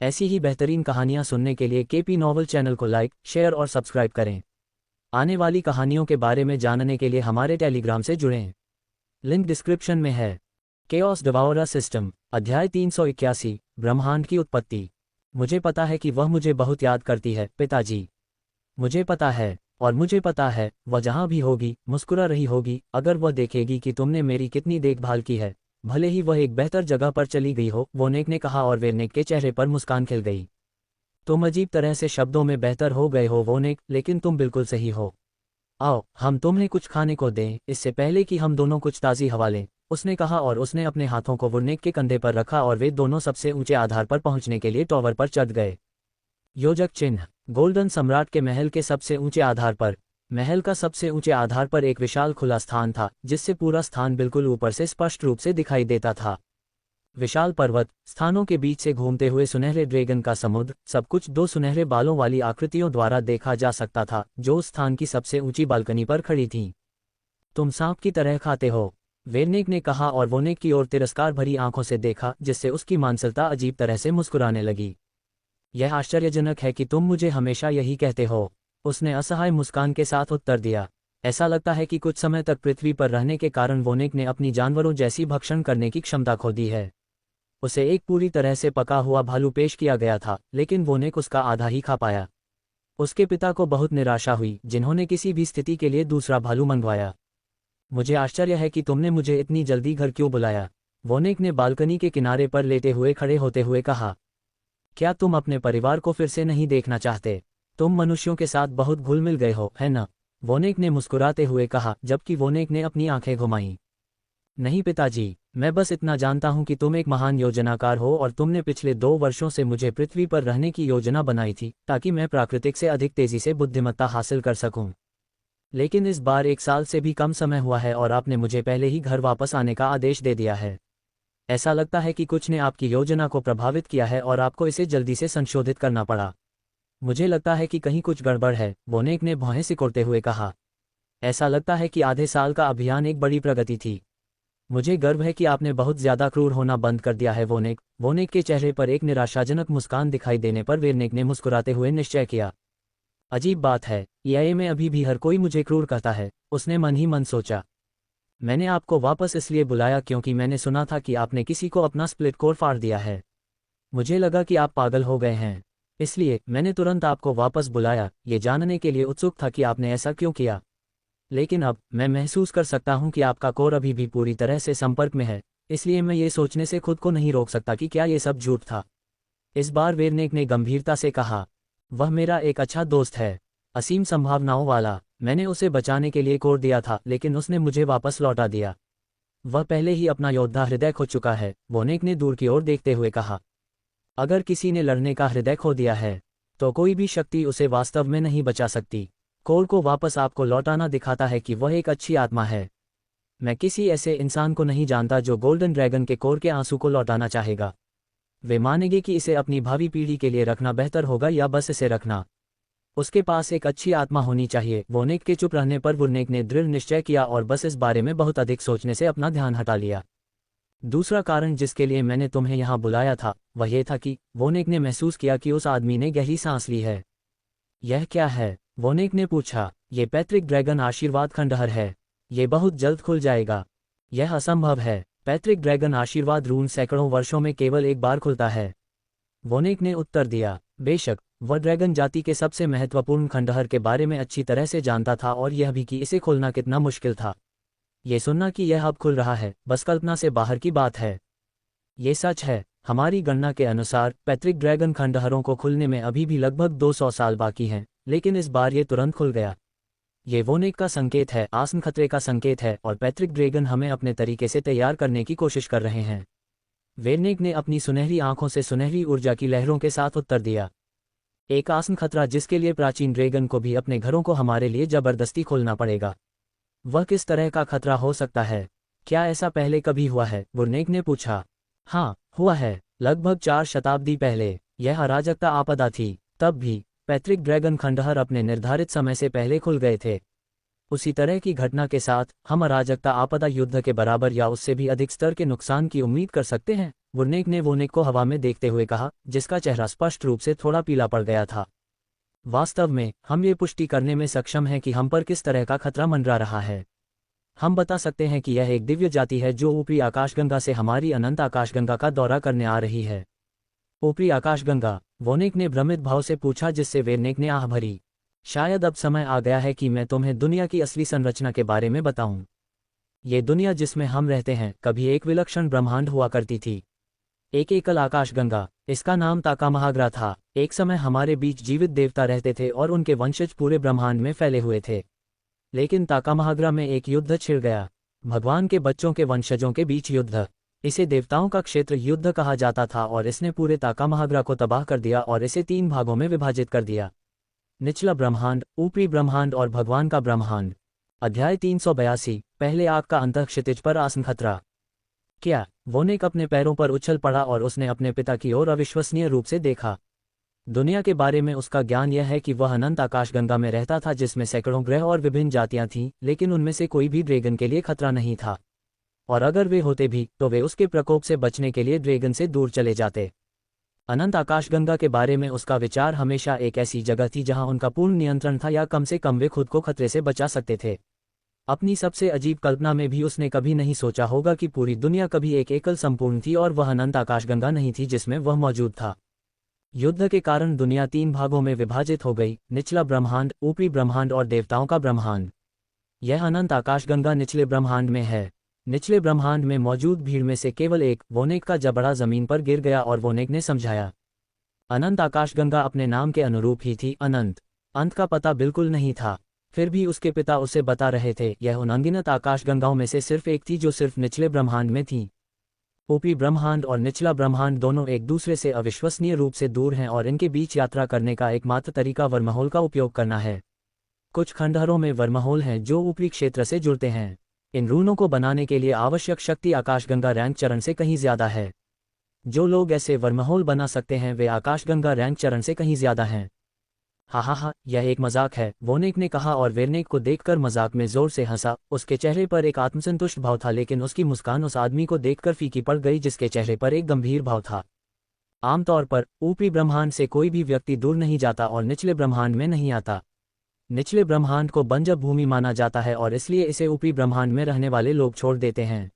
ऐसी ही बेहतरीन कहानियाँ सुनने के लिए केपी नॉवल चैनल को लाइक, शेयर और सब्सक्राइब करें। आने वाली कहानियों के बारे में जानने के लिए हमारे टेलीग्राम से जुड़ें। लिंक डिस्क्रिप्शन में है। केओस डिवाउरर सिस्टम, अध्याय 381, ब्रह्मांड की उत्पत्ति। मुझे पता है कि वह मुझे बहुत याद करती है, पिताजी। मुझे पता है, और मुझे पता है वह जहाँ भी होगी मुस्कुरा रही होगी अगर वह देखेगी कि तुमने मेरी कितनी देखभाल की है, भले ही वह एक बेहतर जगह पर चली गई हो, वोनेक ने कहा और वेरनेक के चेहरे पर मुस्कान खिल गई। तुम अजीब तरह से शब्दों में बेहतर हो गए हो वोनेक, लेकिन तुम बिल्कुल सही हो। आओ हम तुम्हें कुछ खाने को दें इससे पहले कि हम दोनों कुछ ताज़ी हवा लें, उसने कहा और उसने अपने हाथों को वोनेक के कंधे पर रखा और वे दोनों सबसे ऊंचे आधार पर पहुंचने के लिए टॉवर पर चढ़ गए। योजक चिन्ह, गोल्डन सम्राट के महल के सबसे ऊंचे आधार पर। महल का सबसे ऊंचे आधार पर एक विशाल खुला स्थान था जिससे पूरा स्थान बिल्कुल ऊपर से स्पष्ट रूप से दिखाई देता था। विशाल पर्वत, स्थानों के बीच से घूमते हुए सुनहरे ड्रैगन का समुद्र, सब कुछ दो सुनहरे बालों वाली आकृतियों द्वारा देखा जा सकता था जो उस स्थान की सबसे ऊंची बालकनी पर खड़ी थीं। तुम सांप की तरह खाते हो, वेरनेक ने कहा और वोनेक की ओर तिरस्कार भरी आंखों से देखा जिससे उसकी मानसिकता अजीब तरह से मुस्कुराने लगी। यह आश्चर्यजनक है कि तुम मुझे हमेशा यही कहते हो, उसने असहाय मुस्कान के साथ उत्तर दिया। ऐसा लगता है कि कुछ समय तक पृथ्वी पर रहने के कारण वोनेक ने अपनी जानवरों जैसी भक्षण करने की क्षमता खो दी है। उसे एक पूरी तरह से पका हुआ भालू पेश किया गया था, लेकिन वोनेक उसका आधा ही खा पाया। उसके पिता को बहुत निराशा हुई, जिन्होंने किसी भी स्थिति के लिए दूसरा भालू मंगवाया। मुझे आश्चर्य है कि तुमने मुझे इतनी जल्दी घर क्यों बुलाया, वोनेक ने बालकनी के किनारे पर लेटे हुए खड़े होते हुए कहा। क्या तुम अपने परिवार को फिर से नहीं देखना चाहते? तुम मनुष्यों के साथ बहुत घुल मिल गए हो, है ना? वोनेक ने मुस्कुराते हुए कहा, जबकि वोनेक ने अपनी आंखें घुमाईं। नहीं पिताजी, मैं बस इतना जानता हूं कि तुम एक महान योजनाकार हो और तुमने पिछले 2 वर्षों से मुझे पृथ्वी पर रहने की योजना बनाई थी ताकि मैं प्राकृतिक से अधिक तेजी से बुद्धिमत्ता हासिल कर सकूं। लेकिन इस बार 1 साल से भी कम समय हुआ है और आपने मुझे पहले ही घर वापस आने का आदेश दे दिया है। ऐसा लगता है कि कुछ ने आपकी योजना को प्रभावित किया है और आपको इसे जल्दी से संशोधित करना पड़ा। मुझे लगता है कि कहीं कुछ गड़बड़ है, वोनेक ने भौहें सिकोड़ते हुए कहा। ऐसा लगता है कि आधे साल का अभियान एक बड़ी प्रगति थी। मुझे गर्व है कि आपने बहुत ज्यादा क्रूर होना बंद कर दिया है वोनेक। वोनेक के चेहरे पर एक निराशाजनक मुस्कान दिखाई देने पर वेरनेक ने मुस्कुराते हुए निश्चय किया। अजीब बात है, ईआईए में अभी भी हर कोई मुझे क्रूर कहता है, उसने मन ही मन सोचा। मैंने आपको वापस इसलिए बुलाया क्योंकि मैंने सुना था कि आपने किसी को अपना स्प्लिट कोर फाड़ दिया है। मुझे लगा कि आप पागल हो गए हैं, इसलिए मैंने तुरंत आपको वापस बुलाया, ये जानने के लिए उत्सुक था कि आपने ऐसा क्यों किया। लेकिन अब मैं महसूस कर सकता हूं कि आपका कोर अभी भी पूरी तरह से संपर्क में है, इसलिए मैं ये सोचने से खुद को नहीं रोक सकता कि क्या ये सब झूठ था। इस बार वेरनेक ने गंभीरता से कहा, वह मेरा एक अच्छा दोस्त है, असीम संभावनाओं वाला। मैंने उसे बचाने के लिए कोर दिया था लेकिन उसने मुझे वापस लौटा दिया। वह पहले ही अपना योद्धा हृदय खो चुका है, वोनेक ने दूर की ओर देखते हुए कहा। अगर किसी ने लड़ने का हृदय खो दिया है तो कोई भी शक्ति उसे वास्तव में नहीं बचा सकती। कोर को वापस आपको लौटाना दिखाता है कि वह एक अच्छी आत्मा है। मैं किसी ऐसे इंसान को नहीं जानता जो गोल्डन ड्रैगन के कोर के आंसू को लौटाना चाहेगा। वे मानेंगे कि इसे अपनी भावी पीढ़ी के लिए रखना बेहतर होगा या बस इसे रखना। उसके पास एक अच्छी आत्मा होनी चाहिए। वोनेक के चुप रहने पर वोनेक ने दृढ़ निश्चय किया और बस इस बारे में बहुत अधिक सोचने से अपना ध्यान हटा लिया। दूसरा कारण जिसके लिए मैंने तुम्हें यहाँ बुलाया था वह यह था कि वोनेक ने महसूस किया कि उस आदमी ने गहरी सांस ली है। यह क्या है? वोनेक ने पूछा। ये पैत्रिक ड्रैगन आशीर्वाद खंडहर है, ये बहुत जल्द खुल जाएगा। यह असंभव है, पैत्रिक ड्रैगन आशीर्वाद रून सैकड़ों वर्षों में केवल एक बार खुलता है, वोनेक ने उत्तर दिया। बेशक वह ड्रैगन जाति के सबसे महत्वपूर्ण खंडहर के बारे में अच्छी तरह से जानता था और यह भी कि इसे खोलना कितना मुश्किल था। ये सुनना कि यह अब खुल रहा है बस कल्पना से बाहर की बात है। ये सच है, हमारी गणना के अनुसार पैत्रिक ड्रैगन खंडहरों को खुलने में अभी भी लगभग 200 साल बाकी हैं, लेकिन इस बार ये तुरंत खुल गया। ये वोनेक का संकेत है, आसन खतरे का संकेत है और पैत्रिक ड्रैगन हमें अपने तरीके से तैयार करने की कोशिश कर रहे हैं। वेरनेक ने अपनी सुनहरी आंखों से सुनहरी ऊर्जा की लहरों के साथ उत्तर दिया। एक आसन खतरा जिसके लिए प्राचीन ड्रैगन को भी अपने घरों को हमारे लिए जबरदस्ती खोलना पड़ेगा। वह किस तरह का खतरा हो सकता है? क्या ऐसा पहले कभी हुआ है? वोनेक ने पूछा। हाँ, हुआ है, लगभग 4 शताब्दी पहले। यह अराजकता आपदा थी, तब भी पैत्रिक ड्रैगन खंडहर अपने निर्धारित समय से पहले खुल गए थे। उसी तरह की घटना के साथ हम अराजकता आपदा युद्ध के बराबर या उससे भी अधिक स्तर के नुकसान की उम्मीद कर सकते हैं, वुर्नेक ने वोनेक को हवा में देखते हुए कहा, जिसका चेहरा स्पष्ट रूप से थोड़ा पीला पड़ गया था। वास्तव में हम ये पुष्टि करने में सक्षम हैं कि हम पर किस तरह का खतरा मंडरा रहा है। हम बता सकते हैं कि यह एक दिव्य जाति है जो ऊपरी आकाशगंगा से हमारी अनंत आकाशगंगा का दौरा करने आ रही है। ऊपरी आकाशगंगा? वोनेक ने भ्रमित भाव से पूछा, जिससे वेरनेक ने आह भरी। शायद अब समय आ गया है कि मैं तुम्हें दुनिया की असली संरचना के बारे में बताऊं। ये दुनिया जिसमें हम रहते हैं कभी एक विलक्षण ब्रह्मांड हुआ करती थी, एक एकल आकाशगंगा। इसका नाम ताकामहाग्रा था। एक समय हमारे बीच जीवित देवता रहते थे और उनके वंशज पूरे ब्रह्मांड में फैले हुए थे। लेकिन ताकामहाग्रा में एक युद्ध छिड़ गया, भगवान के बच्चों के वंशजों के बीच युद्ध। इसे देवताओं का क्षेत्र युद्ध कहा जाता था और इसने पूरे ताकामहाग्रा को तबाह कर दिया और इसे 3 भागों में विभाजित कर दिया: निचला ब्रह्मांड, ऊपरी ब्रह्मांड और भगवान का ब्रह्मांड। अध्याय 382, पहले आग का अंतःक्षितिज पर आसन खतरा। क्या? वोनेक अपने पैरों पर उछल पड़ा और उसने अपने पिता की ओर अविश्वसनीय रूप से देखा। दुनिया के बारे में उसका ज्ञान यह है कि वह अनंत आकाशगंगा में रहता था जिसमें सैकड़ों ग्रह और विभिन्न जातियां थीं, लेकिन उनमें से कोई भी ड्रैगन के लिए खतरा नहीं था। और अगर वे होते भी तो वे उसके प्रकोप से बचने के लिए ड्रैगन से दूर चले जाते। अनंत आकाशगंगा के बारे में उसका विचार हमेशा एक ऐसी जगह थी जहां उनका पूर्ण नियंत्रण था, या कम से कम वे खुद को खतरे से बचा सकते थे। अपनी सबसे अजीब कल्पना में भी उसने कभी नहीं सोचा होगा कि पूरी दुनिया कभी एक एकल संपूर्ण थी और वह अनंत आकाशगंगा नहीं थी जिसमें वह मौजूद था। युद्ध के कारण दुनिया 3 भागों में विभाजित हो गई: निचला ब्रह्मांड, ऊपरी ब्रह्मांड और देवताओं का ब्रह्मांड। यह अनंत आकाशगंगा निचले ब्रह्मांड में है। निचले ब्रह्मांड में मौजूद भीड़ में से केवल एक, वोनेक का जबड़ा जमीन पर गिर गया और वोनेक ने समझाया, अनंत आकाशगंगा अपने नाम के अनुरूप ही थी, अनंत। अंत का पता बिल्कुल नहीं था। फिर भी उसके पिता उसे बता रहे थे, यह उन अनगिनत आकाशगंगाओं में से सिर्फ एक थी जो सिर्फ निचले ब्रह्मांड में थी। ऊपरी ब्रह्मांड और निचला ब्रह्मांड दोनों एक दूसरे से अविश्वसनीय रूप से दूर हैं और इनके बीच यात्रा करने का एकमात्र तरीका वर्महोल का उपयोग करना है। कुछ खंडहरों में वर्महोल हैं जो ऊपरी क्षेत्र से जुड़ते हैं। इन रूनों को बनाने के लिए आवश्यक शक्ति आकाशगंगा रैंक चरण से कहीं ज्यादा है। जो लोग ऐसे वर्महोल बना सकते हैं वे आकाशगंगा रैंक चरण से कहीं ज्यादा हैं। हा, यह एक मजाक है, वोनेक ने कहा और वेरनेक को देखकर मजाक में जोर से हंसा। उसके चेहरे पर एक आत्मसंतुष्ट भाव था, लेकिन उसकी मुस्कान उस आदमी को देखकर फीकी पड़ गई जिसके चेहरे पर एक गंभीर भाव था। आमतौर पर ऊपरी ब्रह्मांड से कोई भी व्यक्ति दूर नहीं जाता और निचले ब्रह्मांड में नहीं आता। निचले ब्रह्मांड को बंजर भूमि माना जाता है और इसलिए इसे ऊपरी ब्रह्मांड में रहने वाले लोग छोड़ देते हैं।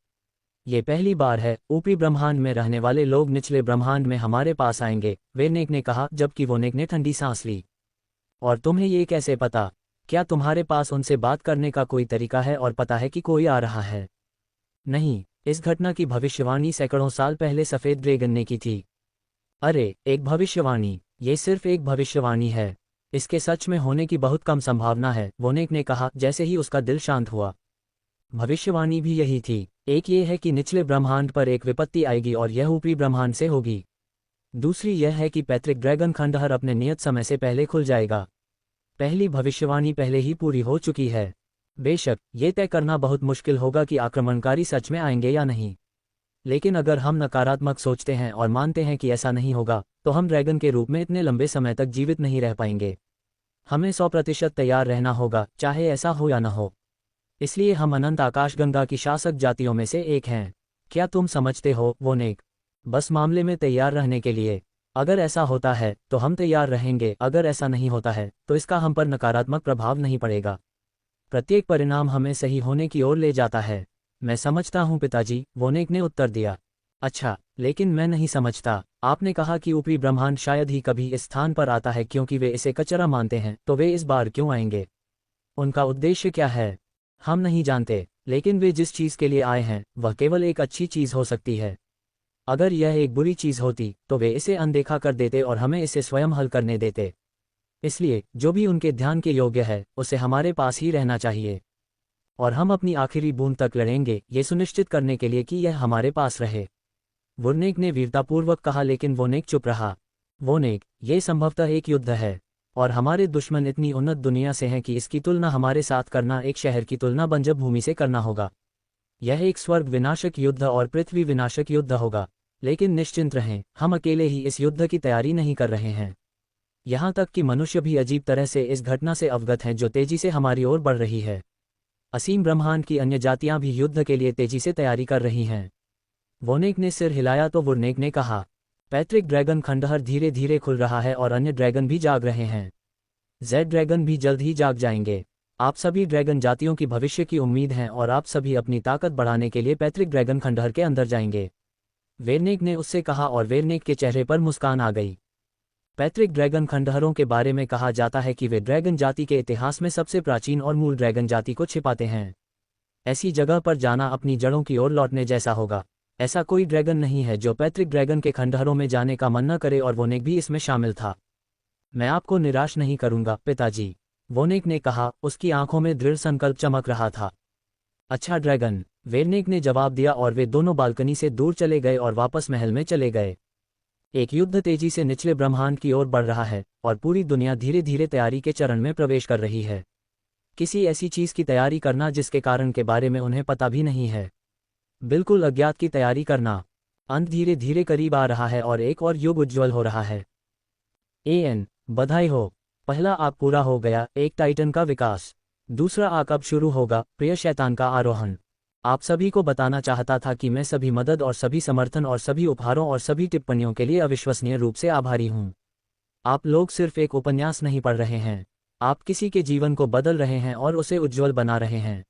ये पहली बार है ऊपरी ब्रह्मांड में रहने वाले लोग निचले ब्रह्मांड में हमारे पास आएंगे, वेरनेक ने कहा, जबकि वोनेक ने ठंडी सांस ली। और तुम्हें ये कैसे पता? क्या तुम्हारे पास उनसे बात करने का कोई तरीका है और पता है कि कोई आ रहा है? नहीं, इस घटना की भविष्यवाणी सैकड़ों साल पहले सफेद ड्रैगन ने की थी। अरे, एक भविष्यवाणी? ये सिर्फ एक भविष्यवाणी है। इसके सच में होने की बहुत कम संभावना है, वोनेक ने कहा जैसे ही उसका दिल शांत हुआ। भविष्यवाणी भी यही थी। एक ये है कि निचले ब्रह्मांड पर एक विपत्ति आएगी और यह ऊपरी ब्रह्मांड से होगी। दूसरी यह है कि पैतृक ड्रैगन खंडहर अपने नियत समय से पहले खुल जाएगा। पहली भविष्यवाणी पहले ही पूरी हो चुकी है। बेशक ये तय करना बहुत मुश्किल होगा कि आक्रमणकारी सच में आएंगे या नहीं, लेकिन अगर हम नकारात्मक सोचते हैं और मानते हैं कि ऐसा नहीं होगा तो हम ड्रैगन के रूप में इतने लंबे समय तक जीवित नहीं रह पाएंगे। हमें 100% तैयार रहना होगा, चाहे ऐसा हो या न हो। इसलिए हम अनंत आकाशगंगा की शासक जातियों में से एक हैं। क्या तुम समझते हो, वोनेक? बस मामले में तैयार रहने के लिए। अगर ऐसा होता है तो हम तैयार रहेंगे, अगर ऐसा नहीं होता है तो इसका हम पर नकारात्मक प्रभाव नहीं पड़ेगा। प्रत्येक परिणाम हमें सही होने की ओर ले जाता है। मैं समझता हूँ पिताजी, वोनेक ने उत्तर दिया। अच्छा, लेकिन मैं नहीं समझता। आपने कहा कि ऊपरी ब्रह्मांड शायद ही कभी इस स्थान पर आता है क्योंकि वे इसे कचरा मानते हैं, तो वे इस बार क्यों आएंगे? उनका उद्देश्य क्या है? हम नहीं जानते, लेकिन वे जिस चीज़ के लिए आए हैं वह केवल एक अच्छी चीज़ हो सकती है। अगर यह एक बुरी चीज़ होती तो वे इसे अनदेखा कर देते और हमें इसे स्वयं हल करने देते। इसलिए जो भी उनके ध्यान के योग्य है उसे हमारे पास ही रहना चाहिए, और हम अपनी आखिरी बूंद तक लड़ेंगे ये सुनिश्चित करने के लिए कि यह हमारे पास रहे। वोनेक ने वीरतापूर्वक कहा, लेकिन वोनेक चुप रहा। वोनेक, ये संभवतः एक युद्ध है और हमारे दुश्मन इतनी उन्नत दुनिया से हैं कि इसकी तुलना हमारे साथ करना एक शहर की तुलना बंजर भूमि से करना होगा। यह एक स्वर्ग विनाशक युद्ध और पृथ्वी विनाशक युद्ध होगा। लेकिन निश्चिंत रहें, हम अकेले ही इस युद्ध की तैयारी नहीं कर रहे हैं। यहाँ तक कि मनुष्य भी अजीब तरह से इस घटना से अवगत हैं जो तेजी से हमारी ओर बढ़ रही है। असीम ब्रह्मांड की अन्य जातियां भी युद्ध के लिए तेजी से तैयारी कर रही हैं। वोनेक ने सिर हिलाया तो वुरनेक ने कहा, पैट्रिक, ड्रैगन खंडहर धीरे धीरे खुल रहा है और अन्य ड्रैगन भी जाग रहे हैं। जेड ड्रैगन भी जल्द ही जाग जाएंगे। आप सभी ड्रैगन जातियों की भविष्य की उम्मीद हैं और आप सभी अपनी ताकत बढ़ाने के लिए पैट्रिक ड्रैगन खंडहर के अंदर जाएंगे। वेरनेक ने उससे कहा और वेरनेक के चेहरे पर मुस्कान आ गई। पैट्रिक ड्रैगन खंडहरों के बारे में कहा जाता है कि वे ड्रैगन जाति के इतिहास में सबसे प्राचीन और मूल ड्रैगन जाति को छिपाते हैं। ऐसी जगह पर जाना अपनी जड़ों की ओर लौटने जैसा होगा। ऐसा कोई ड्रैगन नहीं है जो पैट्रिक ड्रैगन के खंडहरों में जाने का मन न करे और वोनेक भी इसमें शामिल था। मैं आपको निराश नहीं करूंगा पिताजी, वोनेक ने कहा, उसकी आंखों में दृढ़ संकल्प चमक रहा था। अच्छा ड्रैगन, वेरनेक ने जवाब दिया और वे दोनों बालकनी से दूर चले गए और वापस महल में चले गए। एक युद्ध तेजी से निचले ब्रह्मांड की ओर बढ़ रहा है और पूरी दुनिया धीरे धीरे तैयारी के चरण में प्रवेश कर रही है। किसी ऐसी चीज की तैयारी करना जिसके कारण के बारे में उन्हें पता भी नहीं है। बिल्कुल अज्ञात की तैयारी करना। अंत धीरे धीरे करीब आ रहा है और एक और युग उज्ज्वल हो रहा है। एएन, बधाई हो, पहला आग पूरा हो गया, एक टाइटन का विकास। दूसरा आग अब शुरू होगा, प्रिय शैतान का आरोहण। आप सभी को बताना चाहता था कि मैं सभी मदद और सभी समर्थन और सभी उपहारों और सभी टिप्पणियों के लिए अविश्वसनीय रूप से आभारी हूं। आप लोग सिर्फ एक उपन्यास नहीं पढ़ रहे हैं, आप किसी के जीवन को बदल रहे हैं और उसे उज्ज्वल बना रहे हैं।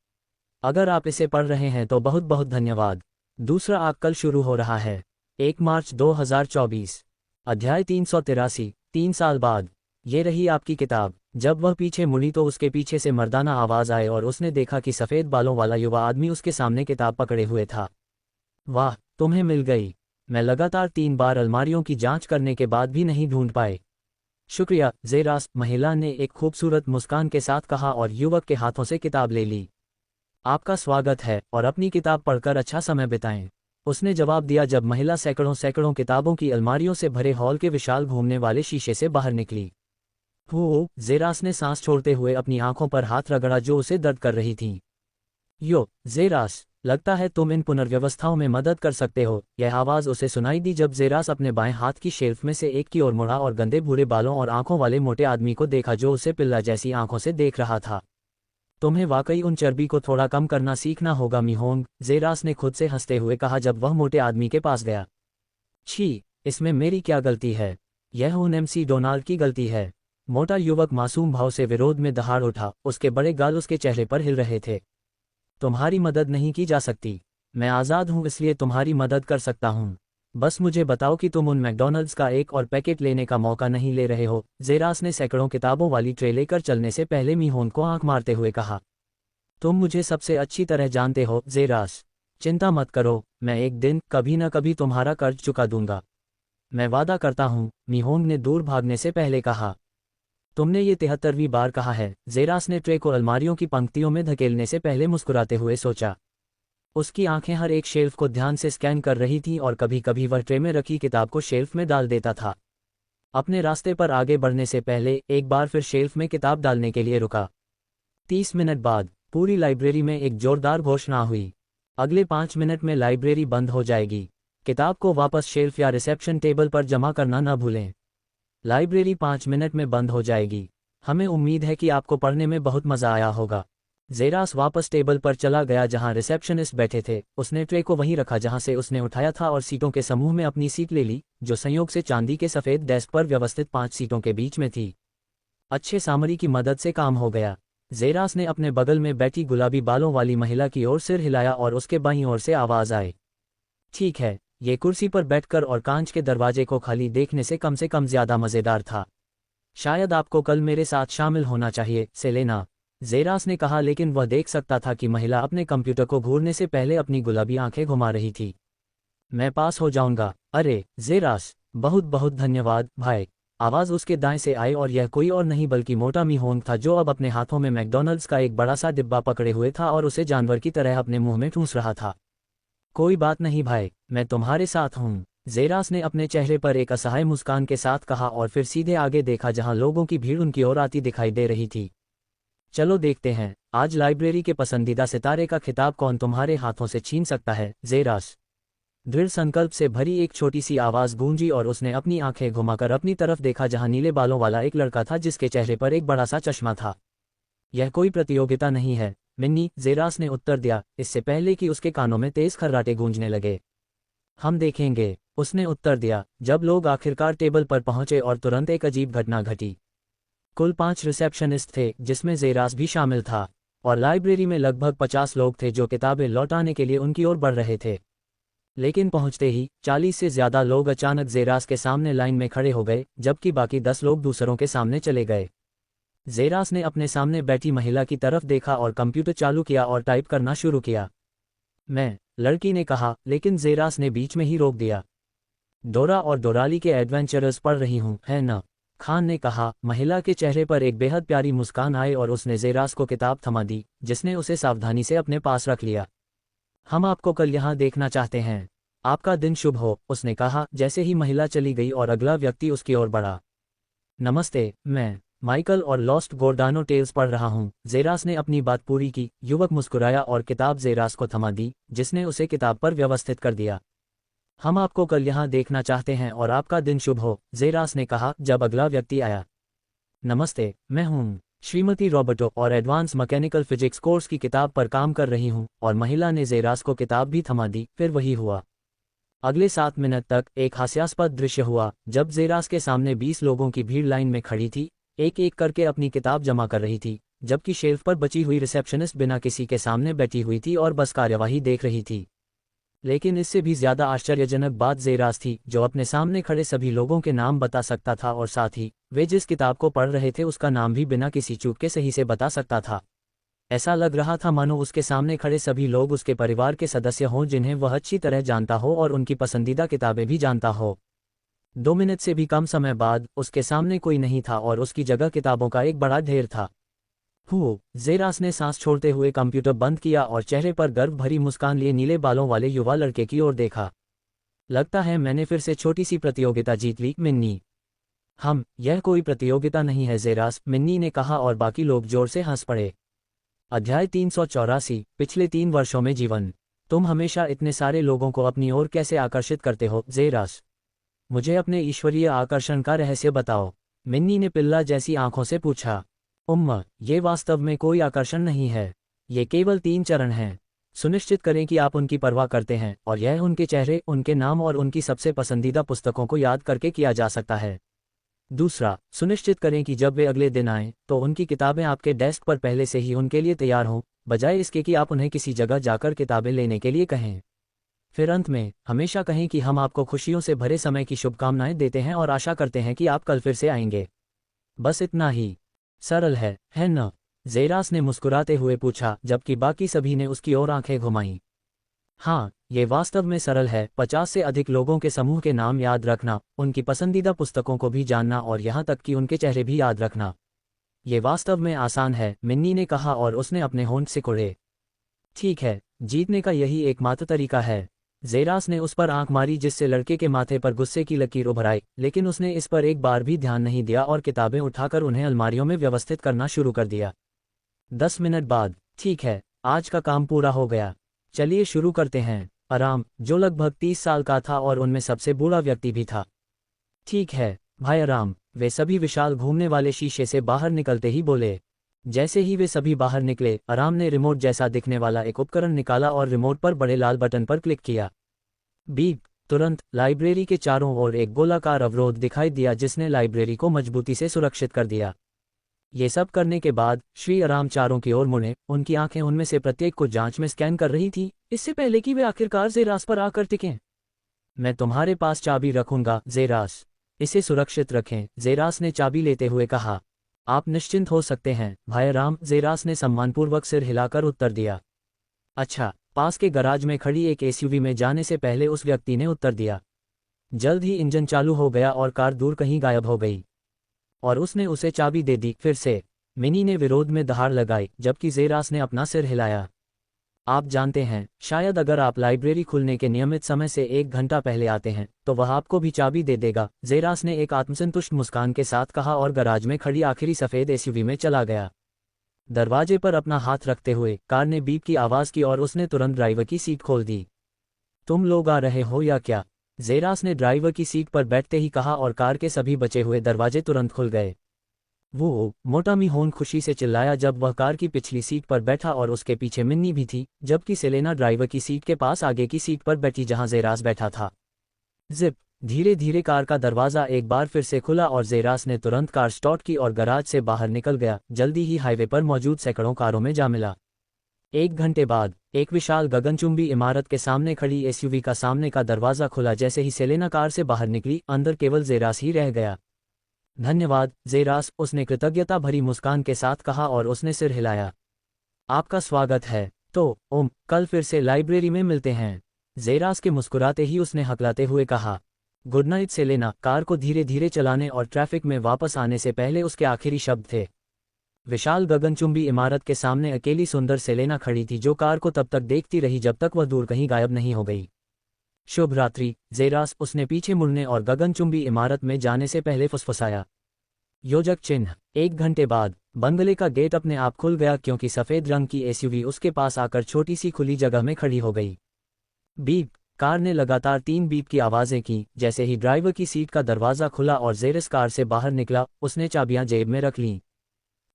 अगर आप इसे पढ़ रहे हैं तो बहुत बहुत धन्यवाद। दूसरा आग कल शुरू हो रहा है, 1 मार्च 2024। अध्याय 383, 3 साल बाद। ये रही आपकी किताब। जब वह पीछे मुड़ी तो उसके पीछे से मर्दाना आवाज आए और उसने देखा कि सफ़ेद बालों वाला युवा आदमी उसके सामने किताब पकड़े हुए था। वाह, तुम्हें मिल गई। मैं लगातार 3 बार अलमारियों की जांच करने के बाद भी नहीं ढूंढ पाए। शुक्रिया ज़ेरास, महिला ने एक खूबसूरत मुस्कान के साथ कहा और युवक के हाथों से किताब ले ली। आपका स्वागत है और अपनी किताब पढ़कर अच्छा समय बिताएं, उसने जवाब दिया जब महिला सैकड़ों सैकड़ों किताबों की अलमारियों से भरे हॉल के विशाल घूमने वाले शीशे से बाहर निकली। हो, ज़ेरास ने सांस छोड़ते हुए अपनी आंखों पर हाथ रगड़ा जो उसे दर्द कर रही थीं। यो, ज़ेरास, लगता है तुम इन पुनर्व्यवस्थाओं में मदद कर सकते हो, यह आवाज़ उसे सुनाई दी जब ज़ेरास अपने बाएं हाथ की शेल्फ में से एक की ओर मुड़ा और गंदे भूरे बालों और आंखों वाले मोटे आदमी को देखा जो उसे पिल्ला जैसी आंखों से देख रहा था। तुम्हें वाकई उन चर्बी को थोड़ा कम करना सीखना होगा मिहोंग, ज़ेरास ने खुद से हंसते हुए कहा जब वह मोटे आदमी के पास गया। छी, इसमें मेरी क्या गलती है? यह उन एमसी डोनाल्ड की गलती है। मोटा युवक मासूम भाव से विरोध में दहाड़ उठा, उसके बड़े गाल उसके चेहरे पर हिल रहे थे। तुम्हारी मदद नहीं की जा सकती। मैं आज़ाद हूँ इसलिए तुम्हारी मदद कर सकता हूँ। बस मुझे बताओ कि तुम उन मैकडॉनल्ड्स का एक और पैकेट लेने का मौका नहीं ले रहे हो, ज़ेरास ने सैकड़ों किताबों वाली ट्रे लेकर चलने से पहले मिहोंग को आंख मारते हुए कहा। तुम मुझे सबसे अच्छी तरह जानते हो ज़ेरास, चिंता मत करो, मैं एक दिन कभी न कभी तुम्हारा कर्ज चुका दूंगा। मैं वादा करता हूँ, मिहोंग ने दूर भागने से पहले कहा। तुमने ये 73वीं बार कहा है, ज़ेरास ने ट्रे को अलमारियों की पंक्तियों में धकेलने से पहले मुस्कुराते हुए सोचा। उसकी आंखें हर एक शेल्फ को ध्यान से स्कैन कर रही थीं और कभी कभी वह ट्रे में रखी किताब को शेल्फ में डाल देता था। अपने रास्ते पर आगे बढ़ने से पहले एक बार फिर शेल्फ में किताब डालने के लिए रुका। 30 मिनट बाद पूरी लाइब्रेरी में एक जोरदार घोषणा हुई। अगले 5 मिनट में लाइब्रेरी बंद हो जाएगी। किताब को वापस शेल्फ या रिसेप्शन टेबल पर जमा करना न भूलें। लाइब्रेरी 5 मिनट में बंद हो जाएगी। हमें उम्मीद है कि आपको पढ़ने में बहुत मज़ा आया होगा। ज़ेरास वापस टेबल पर चला गया जहां रिसेप्शनिस्ट बैठे थे। उसने ट्रे को वहीं रखा जहां से उसने उठाया था और सीटों के समूह में अपनी सीट ले ली, जो संयोग से चांदी के सफ़ेद डेस्क पर व्यवस्थित 5 सीटों के बीच में थी। अच्छे सामरी की मदद से काम हो गया। ज़ेरास ने अपने बगल में बैठी गुलाबी बालों वाली महिला की ओर सिर हिलाया और उसके बाईं ओर से आवाज़ आई। ठीक है, ये कुर्सी पर बैठकर और कांच के दरवाजे को खाली देखने से कम ज़्यादा मज़ेदार था। शायद आपको कल मेरे साथ शामिल होना चाहिए, सेलेना, ज़ेरास ने कहा, लेकिन वह देख सकता था कि महिला अपने कंप्यूटर को घूरने से पहले अपनी गुलाबी आंखें घुमा रही थी। मैं पास हो जाऊंगा। अरे ज़ेरास, बहुत बहुत धन्यवाद भाई। आवाज़ उसके दाएं से आई और यह कोई और नहीं बल्कि मोटा मिहोंग था जो अब अपने हाथों में मैकडॉनल्ड्स का एक बड़ा सा डिब्बा पकड़े हुए था और उसे जानवर की तरह अपने मुंह में ठूंस रहा था। कोई बात नहीं भाई, मैं तुम्हारे साथ हूँ, ज़ेरास ने अपने चेहरे पर एक असहाय मुस्कान के साथ कहा और फिर सीधे आगे देखा जहां लोगों की भीड़ उनकी ओर आती दिखाई दे रही थी। चलो देखते हैं, आज लाइब्रेरी के पसंदीदा सितारे का खिताब कौन तुम्हारे हाथों से छीन सकता है, ज़ेरास। दृढ़ संकल्प से भरी एक छोटी सी आवाज़ गूंजी और उसने अपनी आंखें घुमाकर अपनी तरफ देखा जहां नीले बालों वाला एक लड़का था जिसके चेहरे पर एक बड़ा सा चश्मा था। यह कोई प्रतियोगिता नहीं है, मिन्नी, ज़ेरास ने उत्तर दिया, इससे पहले कि उसके कानों में तेज खर्राटे गूंजने लगे। हम देखेंगे, उसने उत्तर दिया। जब लोग आखिरकार टेबल पर पहुंचे और तुरंत एक अजीब घटना घटी। कुल 5 रिसेप्शनिस्ट थे, जिसमें जेरास भी शामिल था, और लाइब्रेरी में लगभग 50 लोग थे जो किताबें लौटाने के लिए उनकी ओर बढ़ रहे थे। लेकिन पहुंचते ही 40 से ज्यादा लोग अचानक जेरास के सामने लाइन में खड़े हो गए, जबकि बाकी 10 लोग दूसरों के सामने चले गए। जेरास ने अपने सामने बैठी महिला की तरफ देखा और कंप्यूटर चालू किया और टाइप करना शुरू किया। मैं, लड़की ने कहा, लेकिन जेरास ने बीच में ही रोक दिया। डोरा और डोराली के एडवेंचरर्स पढ़ रही हूं, है न? खान ने कहा। महिला के चेहरे पर एक बेहद प्यारी मुस्कान आई और उसने जेरास को किताब थमा दी, जिसने उसे सावधानी से अपने पास रख लिया। हम आपको कल यहाँ देखना चाहते हैं। आपका दिन शुभ हो, उसने कहा जैसे ही महिला चली गई और अगला व्यक्ति उसकी ओर बढ़ा। नमस्ते, मैं माइकल और लॉस्ट गोर्डानो टेल्स पढ़ रहा हूँ। जेरास ने अपनी बात पूरी की। युवक मुस्कुराया और किताब जेरास को थमा दी, जिसने उसे किताब पर व्यवस्थित कर दिया। हम आपको कल यहाँ देखना चाहते हैं और आपका दिन शुभ हो, जेरास ने कहा जब अगला व्यक्ति आया। नमस्ते, मैं हूँ श्रीमती रॉबर्टो और एडवांस मैकेनिकल फिजिक्स कोर्स की किताब पर काम कर रही हूँ, और महिला ने जेरास को किताब भी थमा दी। फिर वही हुआ। अगले 7 मिनट तक एक हास्यास्पद दृश्य हुआ, जब जेरास के सामने 20 लोगों की भीड़ लाइन में खड़ी थी, एक एक करके अपनी किताब जमा कर रही थी, जबकि शेल्फ पर बची हुई रिसेप्शनिस्ट बिना किसी के सामने बैठी हुई थी और बस कार्यवाही देख रही थी। लेकिन इससे भी ज्यादा आश्चर्यजनक बात जेरास थी, जो अपने सामने खड़े सभी लोगों के नाम बता सकता था और साथ ही वे जिस किताब को पढ़ रहे थे उसका नाम भी बिना किसी चूक के सही से बता सकता था। ऐसा लग रहा था मानो उसके सामने खड़े सभी लोग उसके परिवार के सदस्य हों, जिन्हें वह अच्छी तरह जानता हो और उनकी पसंदीदा किताबें भी जानता हो। 2 मिनट से भी कम समय बाद उसके सामने कोई नहीं था और उसकी जगह किताबों का एक बड़ा ढेर था। जेरास ने सांस छोड़ते हुए कंप्यूटर बंद किया और चेहरे पर गर्व भरी मुस्कान लिए नीले बालों वाले युवा लड़के की ओर देखा। लगता है मैंने फिर से छोटी सी प्रतियोगिता जीत ली, मिन्नी। यह कोई प्रतियोगिता नहीं है जेरास, मिन्नी ने कहा और बाकी लोग जोर से हंस पड़े। अध्याय 384, पिछले 3 वर्षों में जीवन। तुम हमेशा इतने सारे लोगों को अपनी ओर कैसे आकर्षित करते हो, जेरास? मुझे अपने ईश्वरीय आकर्षण का रहस्य बताओ, मिन्नी ने पिल्ला जैसी आंखों से पूछा। ये वास्तव में कोई आकर्षण नहीं है। ये केवल 3 चरण हैं। सुनिश्चित करें कि आप उनकी परवाह करते हैं, और यह उनके चेहरे, उनके नाम और उनकी सबसे पसंदीदा पुस्तकों को याद करके किया जा सकता है। दूसरा, सुनिश्चित करें कि जब वे अगले दिन आएं, तो उनकी किताबें आपके डेस्क पर पहले से ही उनके लिए तैयार हों, बजाय इसके कि आप उन्हें किसी जगह जाकर किताबें लेने के लिए कहें। फिर अंत में, हमेशा कहें कि हम आपको खुशियों से भरे समय की शुभकामनाएं देते हैं और आशा करते हैं कि आप कल फिर से आएंगे। बस इतना ही। सरल है न? जेरास ने मुस्कुराते हुए पूछा, जबकि बाकी सभी ने उसकी ओर आंखें घुमाईं। हाँ, ये वास्तव में सरल है। 50 से अधिक लोगों के समूह के नाम याद रखना, उनकी पसंदीदा पुस्तकों को भी जानना और यहाँ तक कि उनके चेहरे भी याद रखना। ये वास्तव में आसान है, मिन्नी ने कहा और उसने अपने होंठ सिकोड़े। ठीक है, जीतने का यही एकमात्र तरीका है। जेरास ने उस पर आंख मारी, जिससे लड़के के माथे पर गुस्से की लकीर उभर आई, लेकिन उसने इस पर एक बार भी ध्यान नहीं दिया और किताबें उठाकर उन्हें अलमारियों में व्यवस्थित करना शुरू कर दिया। 10 मिनट बाद, ठीक है, आज का काम पूरा हो गया। चलिए शुरू करते हैं। आराम, जो लगभग 30 साल का था और उनमें सबसे बूढ़ा व्यक्ति भी था। ठीक है, भाई आराम, वे सभी विशाल घूमने वाले शीशे से बाहर निकलते ही बोले। जैसे ही वे सभी बाहर निकले, आराम ने रिमोट जैसा दिखने वाला एक उपकरण निकाला और रिमोट पर बड़े लाल बटन पर क्लिक किया। बीप! तुरंत लाइब्रेरी के चारों ओर एक गोलाकार अवरोध दिखाई दिया, जिसने लाइब्रेरी को मजबूती से सुरक्षित कर दिया। ये सब करने के बाद श्री आराम चारों की ओर मुड़े, उनकी आंखें उनमें से प्रत्येक को जांच में स्कैन कर रही थी, इससे पहले कि वे आखिरकार जेरास पर आकर टिकें। मैं तुम्हारे पास चाबी रखूंगा, जेरास। इसे सुरक्षित रखें, जेरास ने चाबी लेते हुए कहा। आप निश्चिंत हो सकते हैं, भाई राम, जेरास ने सम्मानपूर्वक सिर हिलाकर उत्तर दिया। अच्छा, पास के गराज में खड़ी एक एसयूवी में जाने से पहले उस व्यक्ति ने उत्तर दिया। जल्द ही इंजन चालू हो गया और कार दूर कहीं गायब हो गई, और उसने उसे चाबी दे दी। फिर से मिनी ने विरोध में दहाड़ लगाई, जबकि जेरास ने अपना सिर हिलाया। आप जानते हैं, शायद अगर आप लाइब्रेरी खुलने के नियमित समय से 1 घंटा पहले आते हैं, तो वह आपको भी चाबी दे देगा, जेरास ने एक आत्मसंतुष्ट मुस्कान के साथ कहा और गराज में खड़ी आखिरी सफ़ेद एसयूवी में चला गया। दरवाजे पर अपना हाथ रखते हुए कार ने बीप की आवाज़ की और उसने तुरंत ड्राइवर की सीट खोल दी। तुम लोग आ रहे हो या क्या? जेरास ने ड्राइवर की सीट पर बैठते ही कहा और कार के सभी बचे हुए दरवाजे तुरंत खुल गए। वो मोटा मिहोन खुशी से चिल्लाया जब वह कार की पिछली सीट पर बैठा और उसके पीछे मिन्नी भी थी, जबकि सेलेना ड्राइवर की सीट के पास आगे की सीट पर बैठी जहां जेरास बैठा था। जिप। धीरे धीरे कार का दरवाज़ा एक बार फिर से खुला और जेरास ने तुरंत कार स्टार्ट की और गराज से बाहर निकल गया, जल्दी ही हाईवे पर मौजूद सैकड़ों कारों में जा मिला। 1 घंटे बाद एक विशाल गगनचुंबी इमारत के सामने खड़ी एसयूवी का सामने का दरवाज़ा खुला। जैसे ही सेलेना कार से बाहर निकली, अंदर केवल जेरास ही रह गया। धन्यवाद जेरास, उसने कृतज्ञता भरी मुस्कान के साथ कहा और उसने सिर हिलाया। आपका स्वागत है। तो कल फिर से लाइब्रेरी में मिलते हैं। जेरास के मुस्कुराते ही उसने हकलाते हुए कहा। Good night Selena. कार को धीरे धीरे चलाने और ट्रैफिक में वापस आने से पहले उसके आखिरी शब्द थे। विशाल गगनचुंबी इमारत के सामने अकेली सुंदर सेलेना खड़ी थी, जो कार को तब तक देखती रही जब तक वह दूर कहीं गायब नहीं हो गई। शुभ रात्रि जेरास, उसने पीछे मुड़ने और गगनचुंबी इमारत में जाने से पहले फुसफुसाया। योजक चिन्ह। 1 घंटे बाद बंगले का गेट अपने आप खुल गया क्योंकि सफ़ेद रंग की एसयूवी उसके पास आकर छोटी सी खुली जगह में खड़ी हो गई। बीप। कार ने लगातार 3 बीप की आवाज़ें की। जैसे ही ड्राइवर की सीट का दरवाज़ा खुला और जेरस कार से बाहर निकला, उसने चाबियां जेब में रख लीं।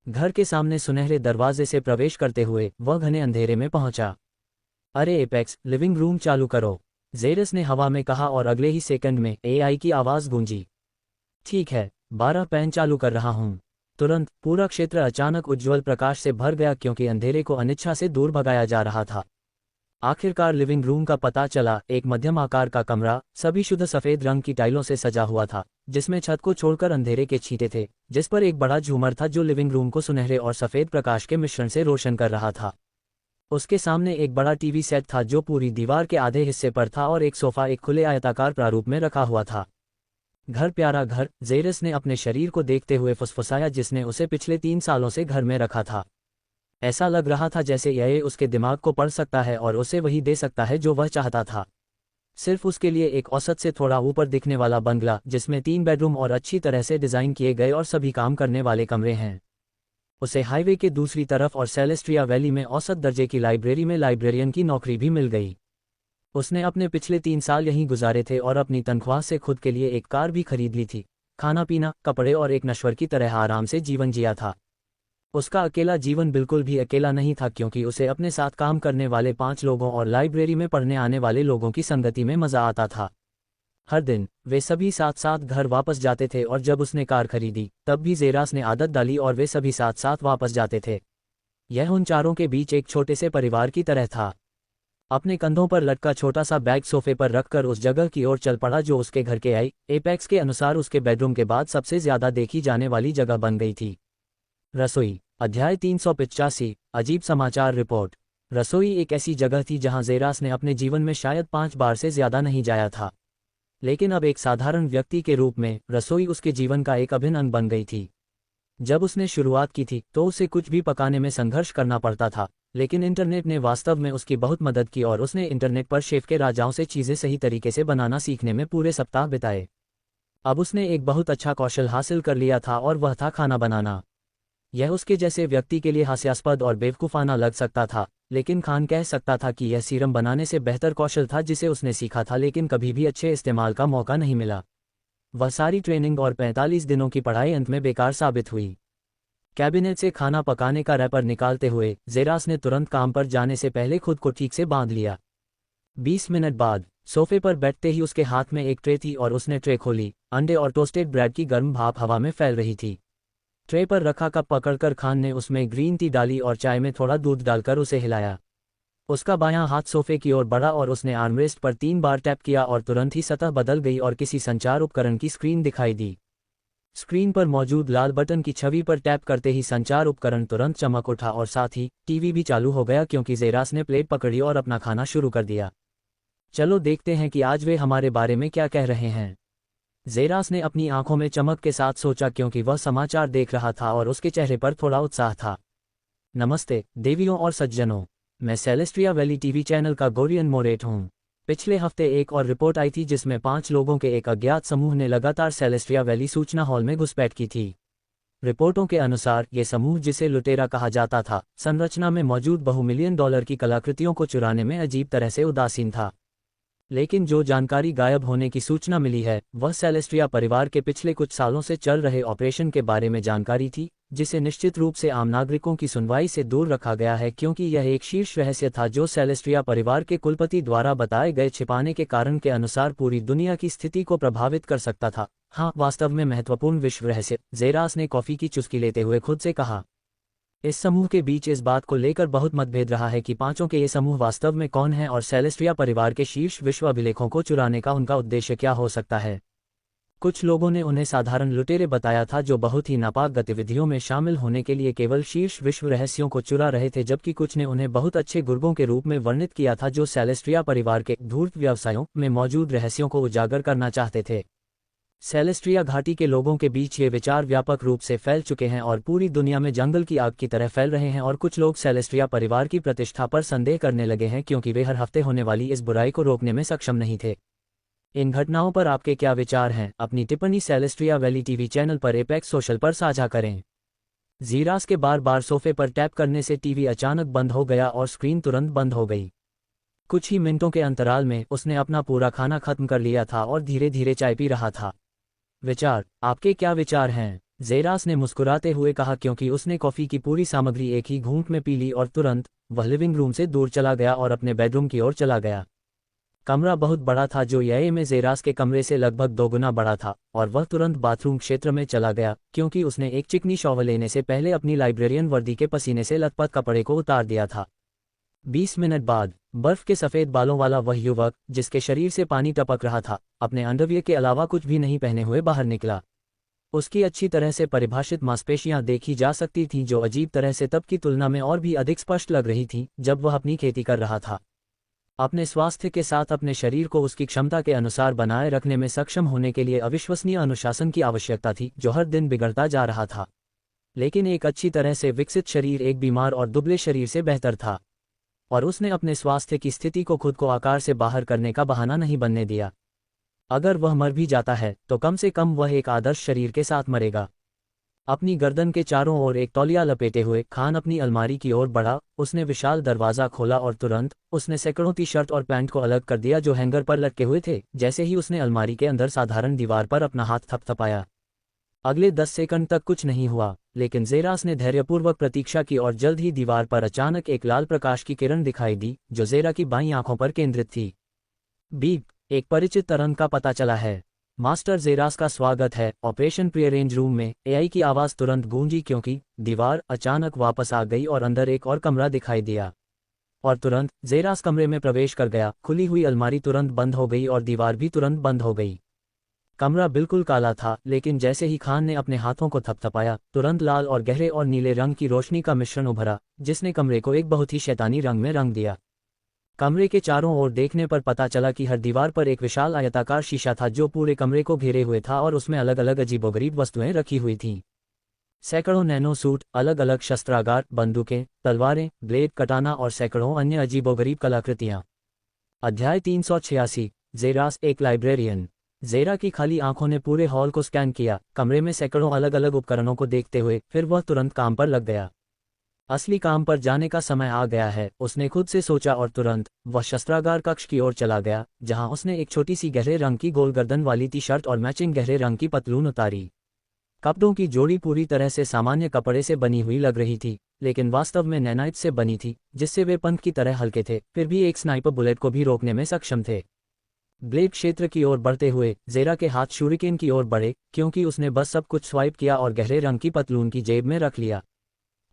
घर के सामने सुनहरे दरवाजे से प्रवेश करते हुए वह घने अंधेरे में पहुंचा। अरे एपेक्स, लिविंग रूम चालू करो, जेरस ने हवा में कहा और अगले ही सेकंड में एआई की आवाज़ गूंजी। ठीक है, 12 पैन चालू कर रहा हूं। तुरंत पूरा क्षेत्र अचानक उज्ज्वल प्रकाश से भर गया क्योंकि अंधेरे को अनिच्छा से दूर भगाया जा रहा था। आखिरकार लिविंग रूम का पता चला। एक मध्यम आकार का कमरा, सभी शुद्ध सफ़ेद रंग की टाइलों से सजा हुआ था, जिसमें छत को छोड़कर अंधेरे के छींटे थे, जिस पर एक बड़ा झूमर था जो लिविंग रूम को सुनहरे और सफ़ेद प्रकाश के मिश्रण से रोशन कर रहा था। उसके सामने एक बड़ा टीवी सेट था जो पूरी दीवार के आधे हिस्से पर था और एक सोफा एक खुले आयताकार प्रारूप में रखा हुआ था। घर, प्यारा घर, जेरस ने अपने शरीर को देखते हुए फुसफुसाया, जिसने उसे पिछले 3 सालों से घर में रखा था। ऐसा लग रहा था जैसे यह उसके दिमाग को पढ़ सकता है और उसे वही दे सकता है जो वह चाहता था। सिर्फ उसके लिए एक औसत से थोड़ा ऊपर दिखने वाला बंगला, जिसमें 3 बेडरूम और अच्छी तरह से डिज़ाइन किए गए और सभी काम करने वाले कमरे हैं। उसे हाईवे के दूसरी तरफ और सेलेस्ट्रिया वैली में औसत दर्जे की लाइब्रेरी में लाइब्रेरियन की नौकरी भी मिल गई। उसने अपने पिछले 3 साल यहीं गुजारे थे और अपनी तनख्वाह से खुद के लिए एक कार भी खरीद ली थी। खाना पीना, कपड़े और एक नश्वर की तरह आराम से जीवन जिया था। उसका अकेला जीवन बिल्कुल भी अकेला नहीं था क्योंकि उसे अपने साथ काम करने वाले 5 लोगों और लाइब्रेरी में पढ़ने आने वाले लोगों की संगति में मज़ा आता था। हर दिन वे सभी साथ साथ घर वापस जाते थे और जब उसने कार खरीदी तब भी जेरास ने आदत डाली और वे सभी साथ साथ वापस जाते थे। यह उन चारों के बीच एक छोटे से परिवार की तरह था। अपने कंधों पर लटका छोटा सा बैग सोफे पर रखकर उस जगह की ओर चल पड़ा जो उसके घर के एपेक्स के अनुसार उसके बेडरूम के बाद सबसे ज्यादा देखी जाने वाली जगह बन गई थी। रसोई। अध्याय 385। अजीब समाचार रिपोर्ट। रसोई एक ऐसी जगह थी जहां जेरास ने अपने जीवन में शायद 5 बार से ज्यादा नहीं जाया था, लेकिन अब एक साधारण व्यक्ति के रूप में रसोई उसके जीवन का एक अभिन्न अंग बन गई थी। जब उसने शुरुआत की थी तो उसे कुछ भी पकाने में संघर्ष करना पड़ता था, लेकिन इंटरनेट ने वास्तव में उसकी बहुत मदद की और उसने इंटरनेट पर शेफ के राजाओं से चीज़ें सही तरीके से बनाना सीखने में पूरे सप्ताह बिताए। अब उसने एक बहुत अच्छा कौशल हासिल कर लिया था और वह था खाना बनाना। यह उसके जैसे व्यक्ति के लिए हास्यास्पद और बेवकूफ़ाना लग सकता था, लेकिन खान कह सकता था कि यह सीरम बनाने से बेहतर कौशल था जिसे उसने सीखा था, लेकिन कभी भी अच्छे इस्तेमाल का मौका नहीं मिला। वह सारी ट्रेनिंग और 45 दिनों की पढ़ाई अंत में बेकार साबित हुई। कैबिनेट से खाना पकाने का रैपर निकालते हुए जेरास ने तुरंत काम पर जाने से पहले खुद को ठीक से बांध लिया। 20 मिनट बाद सोफे पर बैठते ही उसके हाथ में एक ट्रे थी और उसने ट्रे खोली। अंडे और टोस्टेड ब्रेड की गर्म भाप हवा में फैल रही थी। ट्रे पर रखा कप पकड़कर खान ने उसमें ग्रीन टी डाली और चाय में थोड़ा दूध डालकर उसे हिलाया। उसका बायां हाथ सोफे की ओर बढ़ा और उसने आर्मरेस्ट पर 3 बार टैप किया और तुरंत ही सतह बदल गई और किसी संचार उपकरण की स्क्रीन दिखाई दी। स्क्रीन पर मौजूद लाल बटन की छवि पर टैप करते ही संचार उपकरण तुरंत चमक उठा और साथ ही टीवी भी चालू हो गया क्योंकि जेरास ने प्लेट पकड़ी और अपना खाना शुरू कर दिया। चलो देखते हैं कि आज वे हमारे बारे में क्या कह रहे हैं, जेरास ने अपनी आंखों में चमक के साथ सोचा क्योंकि वह समाचार देख रहा था और उसके चेहरे पर थोड़ा उत्साह था। नमस्ते देवियों और सज्जनों, मैं सेलेस्ट्रिया वैली टीवी चैनल का गोरियन मोरेट हूँ। पिछले हफ्ते एक और रिपोर्ट आई थी जिसमें 5 लोगों के एक अज्ञात समूह ने लगातार सेलेस्ट्रिया वैली सूचना हॉल में घुसपैठ की थी। रिपोर्टों के अनुसार ये समूह, जिसे लुटेरा कहा जाता था, संरचना में मौजूद बहु-मिलियन डॉलर की कलाकृतियों को चुराने में अजीब तरह से उदासीन था। लेकिन जो जानकारी गायब होने की सूचना मिली है वह सेलेस्ट्रिया परिवार के पिछले कुछ सालों से चल रहे ऑपरेशन के बारे में जानकारी थी, जिसे निश्चित रूप से आम नागरिकों की सुनवाई से दूर रखा गया है क्योंकि यह एक शीर्ष रहस्य था जो सेलेस्ट्रिया परिवार के कुलपति द्वारा बताए गए छिपाने के कारण के अनुसार पूरी दुनिया की स्थिति को प्रभावित कर सकता था। हाँ, वास्तव में महत्वपूर्ण विश्व रहस्य, जेरास ने कॉफी की चुस्की लेते हुए खुद से कहा। इस समूह के बीच इस बात को लेकर बहुत मतभेद रहा है कि पांचों के ये समूह वास्तव में कौन है और सेलेस्ट्रिया परिवार के शीर्ष विश्व अभिलेखों को चुराने का उनका उद्देश्य क्या हो सकता है। कुछ लोगों ने उन्हें साधारण लुटेरे बताया था जो बहुत ही नापाक गतिविधियों में शामिल होने के लिए केवल शीर्ष विश्व रहस्यों को चुरा रहे थे, जबकि कुछ ने उन्हें बहुत अच्छे गुर्गों के रूप में वर्णित किया था जो सेलेस्ट्रिया परिवार के धूर्त व्यवसायों में मौजूद रहस्यों को उजागर करना चाहते थे। सेलेस्ट्रिया घाटी के लोगों के बीच ये विचार व्यापक रूप से फैल चुके हैं और पूरी दुनिया में जंगल की आग की तरह फैल रहे हैं और कुछ लोग सेलेस्ट्रिया परिवार की प्रतिष्ठा पर संदेह करने लगे हैं क्योंकि वे हर हफ्ते होने वाली इस बुराई को रोकने में सक्षम नहीं थे। इन घटनाओं पर आपके क्या विचार हैं? अपनी टिप्पणी सेलेस्ट्रिया वैली टीवी चैनल पर एपेक्स सोशल पर साझा करें। जेरास के बार बार सोफे पर टैप करने से टीवी अचानक बंद हो गया और स्क्रीन तुरंत बंद हो गई। कुछ ही मिनटों के अंतराल में उसने अपना पूरा खाना खत्म कर लिया था और धीरे धीरे चाय पी रहा था। विचार, आपके क्या विचार हैं? जेरास ने मुस्कुराते हुए कहा क्योंकि उसने कॉफी की पूरी सामग्री एक ही घूंट में पी ली और तुरंत वह लिविंग रूम से दूर चला गया और अपने बेडरूम की ओर चला गया। कमरा बहुत बड़ा था जो यह में जेरास के कमरे से लगभग 2 गुना बड़ा था और वह तुरंत बाथरूम क्षेत्र में चला गया क्योंकि उसने एक चिकनी शॉवर लेने से पहले अपनी लाइब्रेरियन वर्दी के पसीने से लथपथ कपड़े को उतार दिया था। 20 मिनट बाद बर्फ के सफ़ेद बालों वाला वह युवक जिसके शरीर से पानी टपक रहा था, अपने अंडरवियर के अलावा कुछ भी नहीं पहने हुए बाहर निकला। उसकी अच्छी तरह से परिभाषित मांसपेशियां देखी जा सकती थीं जो अजीब तरह से तब की तुलना में और भी अधिक स्पष्ट लग रही थीं जब वह अपनी खेती कर रहा था। अपने स्वास्थ्य के साथ अपने शरीर को उसकी क्षमता के अनुसार बनाए रखने में सक्षम होने के लिए अविश्वसनीय अनुशासन की आवश्यकता थी जो हर दिन बिगड़ता जा रहा था। लेकिन एक अच्छी तरह से विकसित शरीर एक बीमार और दुबले शरीर से बेहतर था और उसने अपने स्वास्थ्य की स्थिति को खुद को आकार से बाहर करने का बहाना नहीं बनने दिया। अगर वह मर भी जाता है तो कम से कम वह एक आदर्श शरीर के साथ मरेगा। अपनी गर्दन के चारों ओर एक तौलिया लपेटे हुए खान अपनी अलमारी की ओर बढ़ा। उसने विशाल दरवाज़ा खोला और तुरंत उसने सैकड़ों टी शर्ट और पैंट को अलग कर दिया जो हैंगर पर लटके हुए थे। जैसे ही उसने अलमारी के अंदर साधारण दीवार पर अपना हाथ थपथपाया, अगले 10 सेकंड तक कुछ नहीं हुआ, लेकिन जेरास ने धैर्यपूर्वक प्रतीक्षा की और जल्द ही दीवार पर अचानक एक लाल प्रकाश की किरण दिखाई दी जो जेरा की बाईं आंखों पर केंद्रित थी। बीप, एक परिचित तरंग का पता चला है। मास्टर जेरास का स्वागत है ऑपरेशन प्रीअरेंज रूम में। एआई की आवाज़ तुरंत गूंजी क्योंकि दीवार अचानक वापस आ गई और अंदर एक और कमरा दिखाई दिया और तुरंत जेरास कमरे में प्रवेश कर गया। खुली हुई अलमारी तुरंत बंद हो गई और दीवार भी तुरंत बंद हो गई। कमरा बिल्कुल काला था, लेकिन जैसे ही खान ने अपने हाथों को थपथपाया, तुरंत लाल और गहरे और नीले रंग की रोशनी का मिश्रण उभरा जिसने कमरे को एक बहुत ही शैतानी रंग में रंग दिया। कमरे के चारों ओर देखने पर पता चला कि हर दीवार पर एक विशाल आयताकार शीशा था जो पूरे कमरे को घेरे हुए था और उसमें अलग अलग अजीबोगरीब वस्तुएं रखी हुई थीं। सैकड़ों नैनो सूट, अलग अलग शस्त्रागार, बंदूकें, तलवारें, ब्लेड, कटाना और सैकड़ों अन्य अजीबोगरीब कलाकृतियां। अध्याय 386। जेरास एक लाइब्रेरियन। जेरा की खाली आंखों ने पूरे हॉल को स्कैन किया, कमरे में सैकड़ों अलग अलग उपकरणों को देखते हुए। फिर वह तुरंत काम पर लग गया। असली काम पर जाने का समय आ गया है, उसने खुद से सोचा और तुरंत वह शस्त्रागार कक्ष की ओर चला गया जहां उसने एक छोटी सी गहरे रंग की गोल गर्दन वाली टी शर्ट और मैचिंग गहरे रंग की पतलून उतारी। कपड़ों की जोड़ी पूरी तरह से सामान्य कपड़े से बनी हुई लग रही थी, लेकिन वास्तव में नैनाइट से बनी थी जिससे वे पंख की तरह हल्के थे, फिर भी एक स्नाइपर बुलेट को भी रोकने में सक्षम थे। ब्लेड क्षेत्र की ओर बढ़ते हुए जेरा के हाथ शूरिकेन की ओर बढ़े क्योंकि उसने बस सब कुछ स्वाइप किया और गहरे रंग की पतलून की जेब में रख लिया।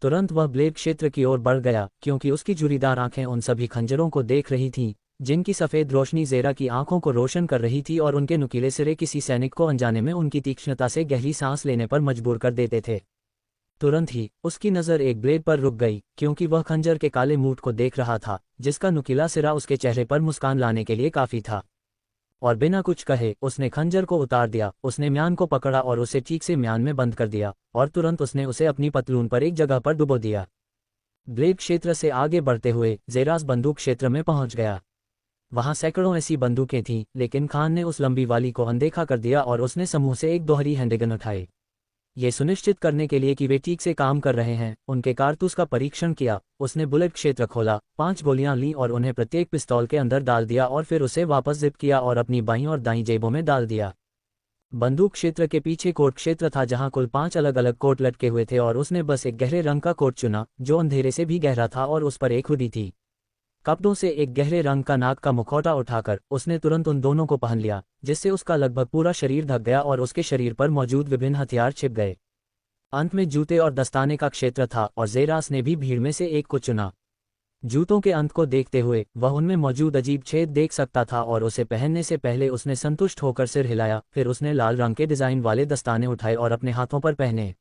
तुरंत वह ब्लेड क्षेत्र की ओर बढ़ गया क्योंकि उसकी झुर्रीदार आंखें उन सभी खंजरों को देख रही थीं जिनकी सफ़ेद रोशनी जेरा की आंखों को रोशन कर रही थी और उनके नुकीले सिरे किसी सैनिक को अनजाने में उनकी तीक्ष्णता से गहरी सांस लेने पर मजबूर कर देते थे। तुरंत ही उसकी नज़र एक ब्लेड पर रुक गई क्योंकि वह खंजर के काले मूठ को देख रहा था जिसका नुकीला सिरा उसके चेहरे पर मुस्कान लाने के लिए काफ़ी था। और बिना कुछ कहे उसने खंजर को उतार दिया। उसने म्यान को पकड़ा और उसे ठीक से म्यान में बंद कर दिया और तुरंत उसने उसे अपनी पतलून पर एक जगह पर डुबो दिया। ब्लेड क्षेत्र से आगे बढ़ते हुए जेरास बंदूक क्षेत्र में पहुंच गया। वहां सैकड़ों ऐसी बंदूकें थीं, लेकिन खान ने उस लंबी वाली को अनदेखा कर दिया और उसने समूह से एक दोहरी हैंडगन उठाई। ये सुनिश्चित करने के लिए कि वे ठीक से काम कर रहे हैं, उनके कारतूस का परीक्षण किया। उसने बुलेट क्षेत्र खोला, 5 गोलियां लीं और उन्हें प्रत्येक पिस्तौल के अंदर डाल दिया और फिर उसे वापस जिप किया और अपनी बाईं और दाईं जेबों में डाल दिया। बंदूक क्षेत्र के पीछे कोट क्षेत्र था जहां कुल 5 अलग अलग कोट लटके हुए थे और उसने बस एक गहरे रंग का कोट चुना जो अंधेरे से भी गहरा था और उस पर एक हुडी थी। कपड़ों से एक गहरे रंग का नाक का मुखौटा उठाकर उसने तुरंत उन दोनों को पहन लिया, जिससे उसका लगभग पूरा शरीर ढक गया और उसके शरीर पर मौजूद विभिन्न हथियार छिप गए। अंत में जूते और दस्ताने का क्षेत्र था और जेरास ने भी भीड़ में से एक को चुना। जूतों के अंत को देखते हुए वह उनमें मौजूद अजीब छेद देख सकता था और उसे पहनने से पहले उसने संतुष्ट होकर सिर हिलाया। फिर उसने लाल रंग के डिज़ाइन वाले दस्ताने उठाए और अपने हाथों पर पहने।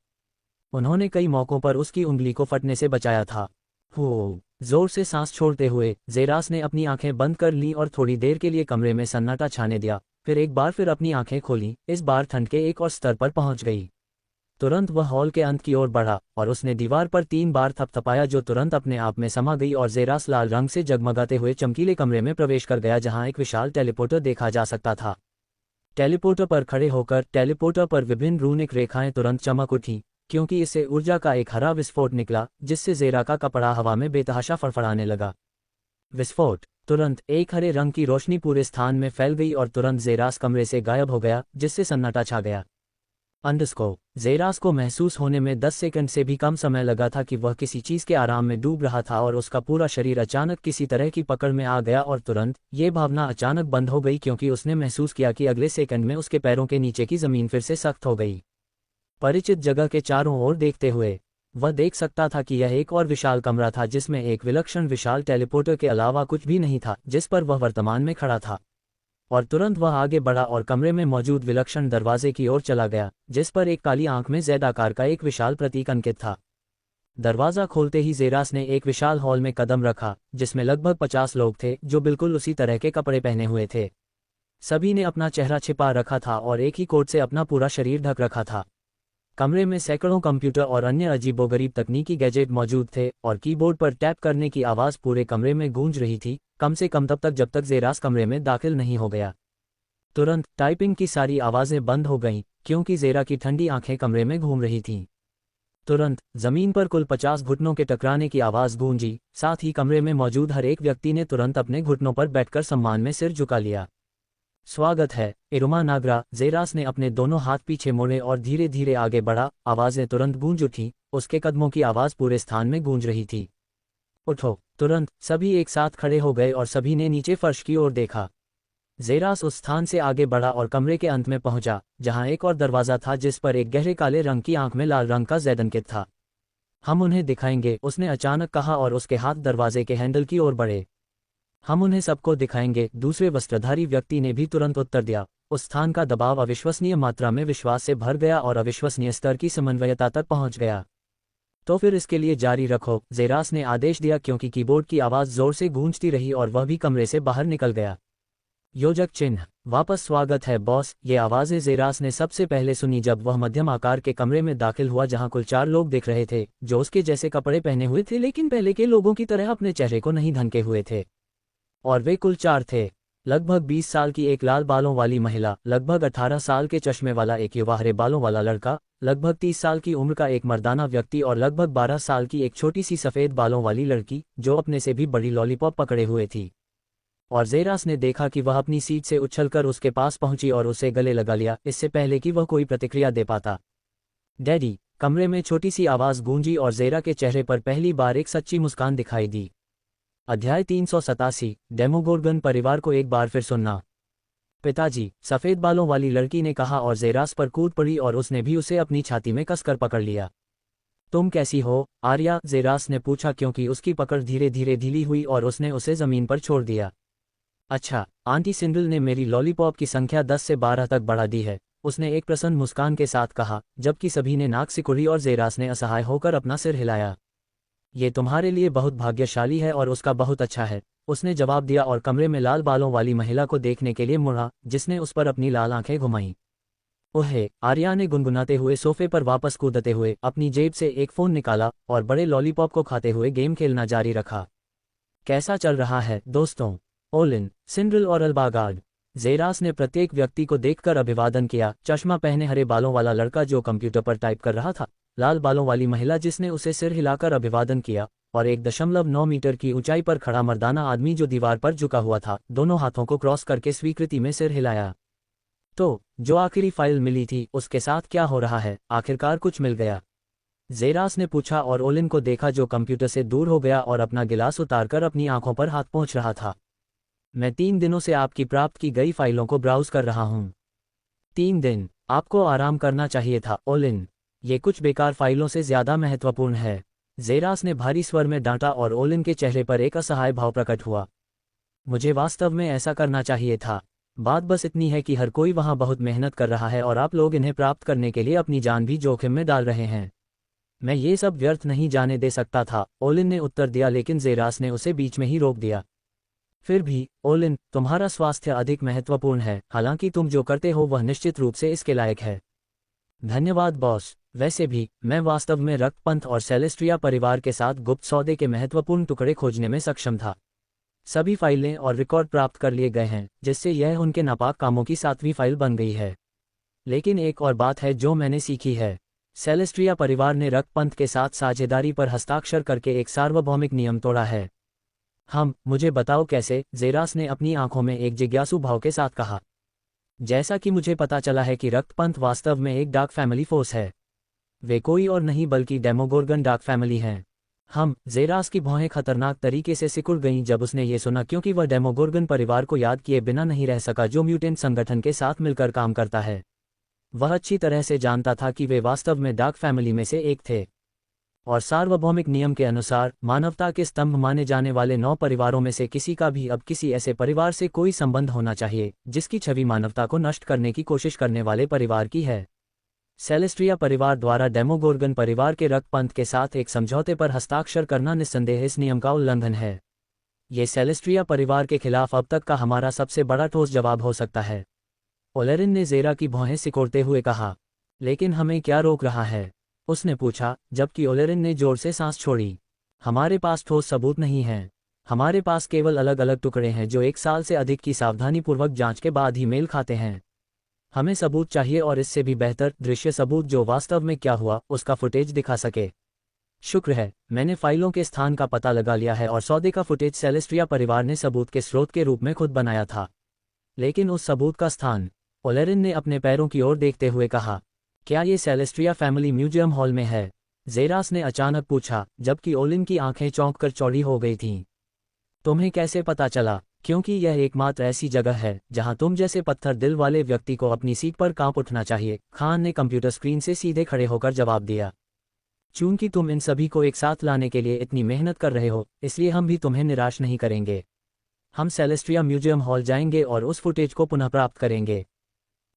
उन्होंने कई मौकों पर उसकी उंगली को फटने से बचाया था। हो जोर से सांस छोड़ते हुए जेरास ने अपनी आंखें बंद कर लीं और थोड़ी देर के लिए कमरे में सन्नाटा छाने दिया। फिर एक बार फिर अपनी आंखें खोलीं, इस बार ठंड के एक और स्तर पर पहुंच गई। तुरंत वह हॉल के अंत की ओर बढ़ा और उसने दीवार पर 3 बार थपथपाया जो तुरंत अपने आप में समा गई और जेरास लाल रंग से जगमगाते हुए चमकीले कमरे में प्रवेश कर गया जहां एक विशाल टेलीपोर्टर देखा जा सकता था। टेलीपोर्टर पर खड़े होकर टेलीपोर्टर पर विभिन्न रूनिक रेखाएं तुरंत चमक उठीं, क्योंकि इससे ऊर्जा का एक हरा विस्फोट निकला जिससे जेरा का कपड़ा हवा में बेतहाशा फड़फड़ाने लगा। विस्फोट तुरंत एक हरे रंग की रोशनी पूरे स्थान में फैल गई और तुरंत जेरास कमरे से गायब हो गया, जिससे सन्नाटा छा गया। जेरास को महसूस होने में 10 सेकंड से भी कम समय लगा था कि वह किसी चीज के आराम में डूब रहा था और उसका पूरा शरीर अचानक किसी तरह की पकड़ में आ गया और तुरंत ये भावना अचानक बंद हो गई क्योंकि उसने महसूस किया कि अगले सेकंड में उसके पैरों के नीचे की जमीन फिर से सख्त हो गई। परिचित जगह के चारों ओर देखते हुए वह देख सकता था कि यह एक और विशाल कमरा था जिसमें एक विलक्षण विशाल टेलीपोर्टर के अलावा कुछ भी नहीं था जिस पर वह वर्तमान में खड़ा था। और तुरंत वह आगे बढ़ा और कमरे में मौजूद विलक्षण दरवाजे की ओर चला गया जिस पर एक काली आंख में ज़ेड आकार का एक विशाल प्रतीक अंकित था। दरवाज़ा खोलते ही जेरास ने एक विशाल हॉल में कदम रखा जिसमें लगभग 50 लोग थे जो बिल्कुल उसी तरह के कपड़े पहने हुए थे। सभी ने अपना चेहरा छिपा रखा था और एक ही कोट से अपना पूरा शरीर ढक रखा था। कमरे में सैकड़ों कंप्यूटर और अन्य अजीबोगरीब तकनीकी गैजेट मौजूद थे और कीबोर्ड पर टैप करने की आवाज़ पूरे कमरे में गूंज रही थी, कम से कम तब तक जब तक जेरास कमरे में दाखिल नहीं हो गया। तुरंत टाइपिंग की सारी आवाज़ें बंद हो गईं क्योंकि जेरा की ठंडी आंखें कमरे में घूम रही थीं। तुरंत जमीन पर कुल 50 घुटनों के टकराने की आवाज़ गूंजी, साथ ही कमरे में मौजूद हर एक व्यक्ति ने तुरंत अपने घुटनों पर बैठकर सम्मान में सिर झुका लिया। स्वागत है इरुमा नागरा। जेरास ने अपने दोनों हाथ पीछे मोड़े और धीरे धीरे आगे बढ़ा। आवाज़ें तुरंत गूंज उठीं, उसके कदमों की आवाज़ पूरे स्थान में गूंज रही थी। उठो। तुरंत सभी एक साथ खड़े हो गए और सभी ने नीचे फर्श की ओर देखा। जेरास उस स्थान से आगे बढ़ा और कमरे के अंत में पहुंचा जहां एक और दरवाज़ा था जिस पर एक गहरे काले रंग की आंख में लाल रंग का ज़ेड अंकित था। हम उन्हें दिखाएंगे, उसने अचानक कहा और उसके हाथ दरवाजे के हैंडल की ओर बढ़े। हम उन्हें सबको दिखाएंगे, दूसरे वस्त्रधारी व्यक्ति ने भी तुरंत उत्तर दिया। उस स्थान का दबाव अविश्वसनीय मात्रा में विश्वास से भर गया और अविश्वसनीय स्तर की समन्वयता तक पहुंच गया। तो फिर इसके लिए जारी रखो, जेरास ने आदेश दिया क्योंकि कीबोर्ड की आवाज़ जोर से गूंजती रही और वह भी कमरे से बाहर निकल गया। योजक चिन्ह। वापस स्वागत है बॉस। ये आवाज़ें जेरास ने सबसे पहले सुनी जब वह मध्यम आकार के कमरे में दाखिल हुआ जहां कुल 4 लोग दिख रहे थे जो उसके जैसे कपड़े पहने हुए थे लेकिन पहले के लोगों की तरह अपने चेहरे को नहीं ढंके हुए थे। और वे कुल 4 थे। लगभग 20 साल की एक लाल बालों वाली महिला, लगभग 18 साल के चश्मे वाला एक युवा हरे बालों वाला लड़का, लगभग 30 साल की उम्र का एक मर्दाना व्यक्ति और लगभग 12 साल की एक छोटी सी सफ़ेद बालों वाली लड़की जो अपने से भी बड़ी लॉलीपॉप पकड़े हुए थी। और जेरास ने देखा कि वह अपनी सीट से उछलकर उसके पास पहुंची और उसे गले लगा लिया इससे पहले कि वह कोई प्रतिक्रिया दे पाता। डैडी। कमरे में छोटी सी आवाज़ गूंजी और जेरा के चेहरे पर पहली बार एक सच्ची मुस्कान दिखाई दी। अध्याय 387। डेमोगोर्गन परिवार को एक बार फिर सुनना। पिताजी, सफ़ेद बालों वाली लड़की ने कहा और जेरास पर कूद पड़ी और उसने भी उसे अपनी छाती में कसकर पकड़ लिया। तुम कैसी हो आर्या? जेरास ने पूछा क्योंकि उसकी पकड़ धीरे धीरे ढीली हुई और उसने उसे ज़मीन पर छोड़ दिया। अच्छा, आंटी सिंडल ने मेरी लॉलीपॉप की संख्या 10 से 12 तक बढ़ा दी है, उसने एक प्रसन्न मुस्कान के साथ कहा, जबकि सभी ने नाक सिकुड़ी और जेरास ने असहाय होकर अपना सिर हिलाया। ये तुम्हारे लिए बहुत भाग्यशाली है और उसका बहुत अच्छा है, उसने जवाब दिया और कमरे में लाल बालों वाली महिला को देखने के लिए मुड़ा जिसने उस पर अपनी लाल आंखें घुमाईं। ओहे, आर्या ने गुनगुनाते हुए सोफे पर वापस कूदते हुए अपनी जेब से एक फ़ोन निकाला और बड़े लॉलीपॉप को खाते हुए गेम खेलना जारी रखा। कैसा चल रहा है दोस्तों? ओलिन, सिंड्रल और अल्बागार्ड। जेरास ने प्रत्येक व्यक्ति को देखकर अभिवादन किया। चश्मा पहने हरे बालों वाला लड़का जो कंप्यूटर पर टाइप कर रहा था, लाल बालों वाली महिला जिसने उसे सिर हिलाकर अभिवादन किया, और 1.9 मीटर की ऊंचाई पर खड़ा मर्दाना आदमी जो दीवार पर झुका हुआ था, दोनों हाथों को क्रॉस करके स्वीकृति में सिर हिलाया। तो जो आखिरी फाइल मिली थी उसके साथ क्या हो रहा है? आखिरकार कुछ मिल गया? जेरास ने पूछा और ओलिन को देखा जो कंप्यूटर से दूर हो गया और अपना गिलास उतारकर अपनी आंखों पर हाथ पोंछ रहा था। मैं 3 दिनों से आपकी प्राप्त की गई फाइलों को ब्राउज कर रहा हूं। 3 दिन? आपको आराम करना चाहिए था ओलिन, ये कुछ बेकार फाइलों से ज्यादा महत्वपूर्ण है। जेरास ने भारी स्वर में डांटा और ओलिन के चेहरे पर एक असहाय भाव प्रकट हुआ। मुझे वास्तव में ऐसा करना चाहिए था। बात बस इतनी है कि हर कोई वहां बहुत मेहनत कर रहा है और आप लोग इन्हें प्राप्त करने के लिए अपनी जान भी जोखिम में डाल रहे हैं। मैं ये सब व्यर्थ नहीं जाने दे सकता था, ओलिन ने उत्तर दिया, लेकिन जेरास ने उसे बीच में ही रोक दिया। फिर भी ओलिन, तुम्हारा स्वास्थ्य अधिक महत्वपूर्ण है, हालांकि तुम जो करते हो वह निश्चित रूप से इसके लायक है। धन्यवाद बॉस। वैसे भी मैं वास्तव में रक्तपंथ और सेलेस्ट्रिया परिवार के साथ गुप्त सौदे के महत्वपूर्ण टुकड़े खोजने में सक्षम था। सभी फाइलें और रिकॉर्ड प्राप्त कर लिए गए हैं, जिससे यह उनके नापाक कामों की 7वीं फाइल बन गई है। लेकिन एक और बात है जो मैंने सीखी है। सेलेस्ट्रिया परिवार ने रक्तपंथ के साथ साझेदारी पर हस्ताक्षर करके एक सार्वभौमिक नियम तोड़ा है। मुझे बताओ कैसे? जेरास ने अपनी आंखों में एक जिज्ञासु भाव के साथ कहा। जैसा कि मुझे पता चला है कि रक्तपंथ वास्तव में एक डार्क फैमिली फोर्स है। वे कोई और नहीं बल्कि डेमोगोर्गन डार्क फैमिली हैं। जेरास की भौहें खतरनाक तरीके से सिकुड़ गईं जब उसने ये सुना, क्योंकि वह डेमोगोर्गन परिवार को याद किए बिना नहीं रह सका जो म्यूटेंट संगठन के साथ मिलकर काम करता है। वह अच्छी तरह से जानता था कि वे वास्तव में डार्क फैमिली में से एक थे, और सार्वभौमिक नियम के अनुसार मानवता के स्तंभ माने जाने वाले 9 परिवारों में से किसी का भी अब किसी ऐसे परिवार से कोई संबंध होना चाहिए जिसकी छवि मानवता को नष्ट करने की कोशिश करने वाले परिवार की है। सेलेस्ट्रिया परिवार द्वारा डेमोगोर्गन परिवार के रक्तपंथ के साथ एक समझौते पर हस्ताक्षर करना निस्संदेह इस नियम का उल्लंघन है। ये सेलेस्ट्रिया परिवार के खिलाफ अब तक का हमारा सबसे बड़ा ठोस जवाब हो सकता है। ओलेरिन ने जेरा की भौहें सिकोड़ते हुए कहा। लेकिन हमें क्या रोक रहा है? उसने पूछा, जबकि ओलेरिन ने जोर से सांस छोड़ी। हमारे पास ठोस सबूत नहीं है। हमारे पास केवल अलग अलग टुकड़े हैं जो 1 साल से अधिक की सावधानीपूर्वक जांच के बाद ही मेल खाते हैं। हमें सबूत चाहिए, और इससे भी बेहतर दृश्य सबूत जो वास्तव में क्या हुआ उसका फुटेज दिखा सके। शुक्र है, मैंने फाइलों के स्थान का पता लगा लिया है और सौदे का फुटेज सेलेस्ट्रिया परिवार ने सबूत के स्रोत के रूप में खुद बनाया था। लेकिन उस सबूत का स्थान? ओलेरिन ने अपने पैरों की ओर देखते हुए कहा। क्या ये सेलेस्ट्रिया फैमिली म्यूजियम हॉल में है? जेरास ने अचानक पूछा, जबकि ओलिन की आंखें चौंक कर चौड़ी हो गई थीं। तुम्हें कैसे पता चला? क्योंकि यह एकमात्र ऐसी जगह है जहां तुम जैसे पत्थर दिल वाले व्यक्ति को अपनी सीट पर कांप उठना चाहिए, खान ने कंप्यूटर स्क्रीन से सीधे खड़े होकर जवाब दिया। चूंकि तुम इन सभी को एक साथ लाने के लिए इतनी मेहनत कर रहे हो, इसलिए हम भी तुम्हें निराश नहीं करेंगे। हम सेलेस्ट्रिया म्यूजियम हॉल जाएंगे और उस फुटेज को पुनः प्राप्त करेंगे।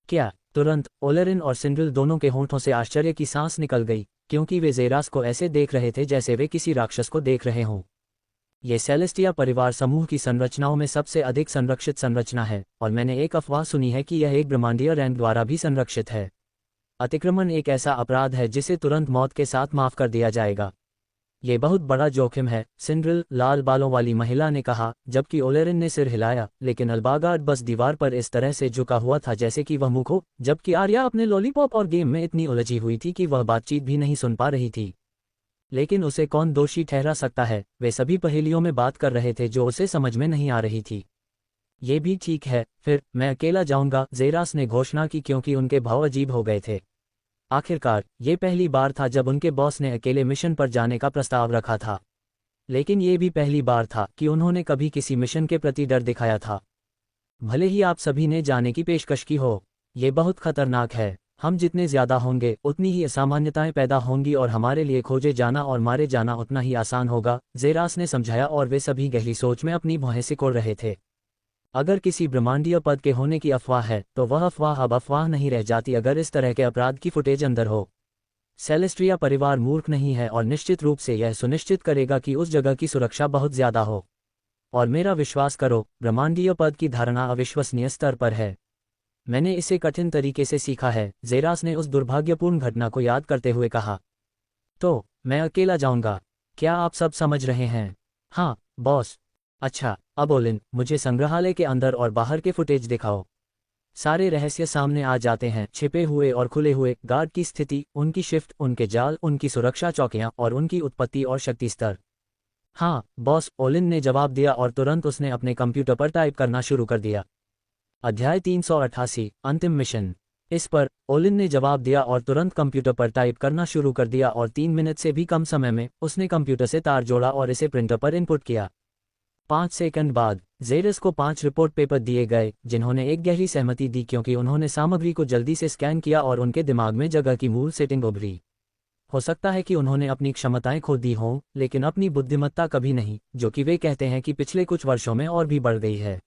क्या? तुरंत ओलेरिन और सिंड्रिल दोनों के होंठों से आश्चर्य की सांस निकल गई, क्योंकि वे जेरास को ऐसे देख रहे थे जैसे वे किसी राक्षस को देख रहे हों। ये सेलेस्टिया परिवार समूह की संरचनाओं में सबसे अधिक संरक्षित संरचना है, और मैंने एक अफवाह सुनी है कि यह एक ब्रह्मांडीय रैंक द्वारा भी संरक्षित है। अतिक्रमण एक ऐसा अपराध है जिसे तुरंत मौत के साथ माफ कर दिया जाएगा। ये बहुत बड़ा जोखिम है, सिंड्रिल, लाल बालों वाली महिला ने कहा, जबकि ओलेरिन ने सिर हिलाया, लेकिन अल्बागार्ड बस दीवार पर इस तरह से झुका हुआ था जैसे कि वह मूक हो, जबकि आर्या अपने लॉलीपॉप और गेम में इतनी उलझी हुई थी कि वह बातचीत भी नहीं सुन पा रही थी। लेकिन उसे कौन दोषी ठहरा सकता है? वे सभी पहेलियों में बात कर रहे थे जो उसे समझ में नहीं आ रही थी। ये भी ठीक है, फिर मैं अकेला जाऊंगा, जेरास ने घोषणा की, क्योंकि उनके भाव अजीब हो गए थे। आखिरकार ये पहली बार था जब उनके बॉस ने अकेले मिशन पर जाने का प्रस्ताव रखा था। लेकिन ये भी पहली बार था कि उन्होंने कभी किसी मिशन के प्रति डर दिखाया था। भले ही आप सभी ने जाने की पेशकश की हो, ये बहुत खतरनाक है। हम जितने ज्यादा होंगे उतनी ही असामान्यताएं पैदा होंगी और हमारे लिए खोजे जाना और मारे जाना उतना ही आसान होगा, जेरास ने समझाया, और वे सभी गहरी सोच में अपनी भौहें सिकोड़ रहे थे। अगर किसी ब्रह्मांडीय पद के होने की अफवाह है तो वह अफवाह अब अफवाह नहीं रह जाती अगर इस तरह के अपराध की फुटेज अंदर हो। सेलेस्ट्रिया परिवार मूर्ख नहीं है और निश्चित रूप से यह सुनिश्चित करेगा कि उस जगह की सुरक्षा बहुत ज्यादा हो। और मेरा विश्वास करो, ब्रह्मांडीय पद की धारणा अविश्वसनीय स्तर पर है। मैंने इसे कठिन तरीके से सीखा है, जेरास ने उस दुर्भाग्यपूर्ण घटना को याद करते हुए कहा। तो मैं अकेला जाऊंगा, क्या आप सब समझ रहे हैं? हाँ बॉस। अच्छा, अब ओलिन, मुझे संग्रहालय के अंदर और बाहर के फुटेज दिखाओ। सारे रहस्य सामने आ जाते हैं, छिपे हुए और खुले हुए, गार्ड की स्थिति, उनकी शिफ्ट, उनके जाल, उनकी सुरक्षा चौकियां और उनकी उत्पत्ति और शक्ति स्तर। हाँ बॉस, ओलिन ने जवाब दिया और तुरंत उसने अपने कंप्यूटर पर टाइप करना शुरू कर दिया। अध्याय 388, अंतिम मिशन। इस पर ओलिन ने जवाब दिया और तुरंत कंप्यूटर पर टाइप करना शुरू कर दिया और 3 मिनट से भी कम समय में उसने कंप्यूटर से तार जोड़ा और इसे प्रिंटर पर इनपुट किया। 5 सेकंड बाद जेरस को 5 रिपोर्ट पेपर दिए गए, जिन्होंने एक गहरी सहमति दी क्योंकि उन्होंने सामग्री को जल्दी से स्कैन किया और उनके दिमाग में जगह की मूल सेटिंग उभरी। हो सकता है कि उन्होंने अपनी क्षमताएं खो दी हों, लेकिन अपनी बुद्धिमत्ता कभी नहीं, जो कि वे कहते हैं कि पिछले कुछ वर्षों में और भी बढ़ गई है।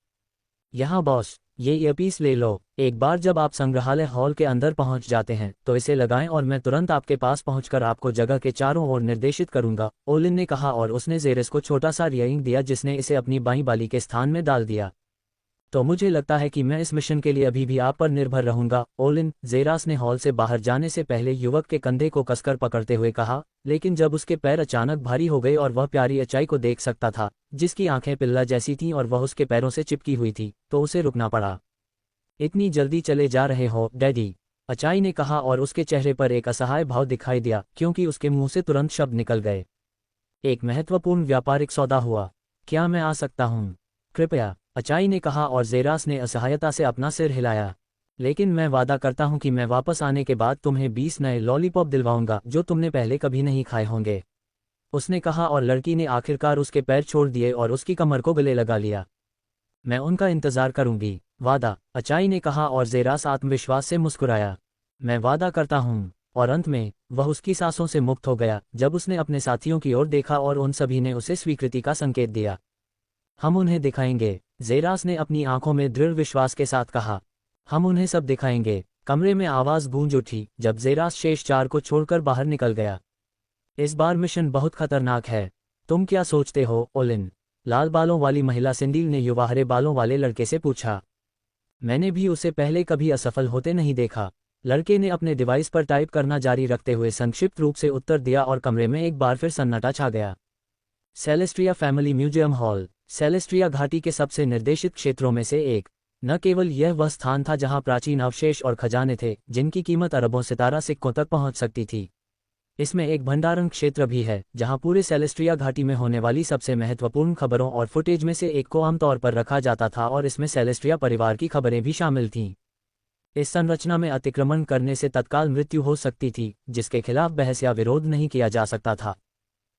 यहाँ बॉस, ये ईयरपीस ले लो। एक बार जब आप संग्रहालय हॉल के अंदर पहुंच जाते हैं तो इसे लगाएं और मैं तुरंत आपके पास पहुंचकर आपको जगह के चारों ओर निर्देशित करूंगा, ओलिन ने कहा और उसने जेरस को छोटा सा रिंग दिया जिसने इसे अपनी बाईं बाली के स्थान में डाल दिया। तो मुझे लगता है कि मैं इस मिशन के लिए अभी भी आप पर निर्भर रहूंगा, ओलिन, जेरास ने हॉल से बाहर जाने से पहले युवक के कंधे को कसकर पकड़ते हुए कहा, लेकिन जब उसके पैर अचानक भारी हो गए और वह प्यारी अचाई को देख सकता था, जिसकी आंखें पिल्ला जैसी थीं और वह उसके पैरों से चिपकी हुई थी, तो उसे रुकना पड़ा। इतनी जल्दी चले जा रहे हो, डैडी? अचाई ने कहा और उसके चेहरे पर एक असहाय भाव दिखाई दिया क्योंकि उसके मुंह से तुरंत शब्द निकल गए। एक महत्वपूर्ण व्यापारिक सौदा हुआ। क्या मैं आ सकता हूँ? कृपया, अचाई ने कहा और जेरास ने असहायता से अपना सिर हिलाया। लेकिन मैं वादा करता हूं कि मैं वापस आने के बाद तुम्हें 20 नए लॉलीपॉप दिलवाऊंगा जो तुमने पहले कभी नहीं खाए होंगे, उसने कहा और लड़की ने आखिरकार उसके पैर छोड़ दिए और उसकी कमर को गले लगा लिया। मैं उनका इंतजार करूंगी, वादा, अचाई ने कहा और जेरास आत्मविश्वास से मुस्कुराया। मैं वादा करता हूं। और अंत में वह उसकी सांसों से मुक्त हो गया जब उसने अपने साथियों की ओर देखा और उन सभी ने उसे स्वीकृति का संकेत दिया। हम उन्हें दिखाएंगे, जेरास ने अपनी आंखों में दृढ़ विश्वास के साथ कहा। हम उन्हें सब दिखाएंगे। कमरे में आवाज गूंज उठी जब जेरास शेष 4 को छोड़कर बाहर निकल गया। इस बार मिशन बहुत खतरनाक है। तुम क्या सोचते हो, ओलिन? लाल बालों वाली महिला सिंडील ने युवा हरे बालों वाले लड़के से पूछा। मैंने भी उसे पहले कभी असफल होते नहीं देखा, लड़के ने अपने डिवाइस पर टाइप करना जारी रखते हुए संक्षिप्त रूप से उत्तर दिया और कमरे में एक बार फिर सन्नाटा छा गया। सेलेस्ट्रिया फैमिली म्यूजियम हॉल, सेलेस्ट्रिया घाटी के सबसे निर्देशित क्षेत्रों में से एक। न केवल यह वह स्थान था जहां प्राचीन अवशेष और खजाने थे जिनकी कीमत अरबों सितारा सिक्कों तक पहुंच सकती थी, इसमें एक भंडारण क्षेत्र भी है जहां पूरे सेलेस्ट्रिया घाटी में होने वाली सबसे महत्वपूर्ण खबरों और फुटेज में से एक को आमतौर पर रखा जाता था और इसमें सेलेस्ट्रिया परिवार की खबरें भी शामिल थीं। इस संरचना में अतिक्रमण करने से तत्काल मृत्यु हो सकती थी, जिसके खिलाफ बहस या विरोध नहीं किया जा सकता था।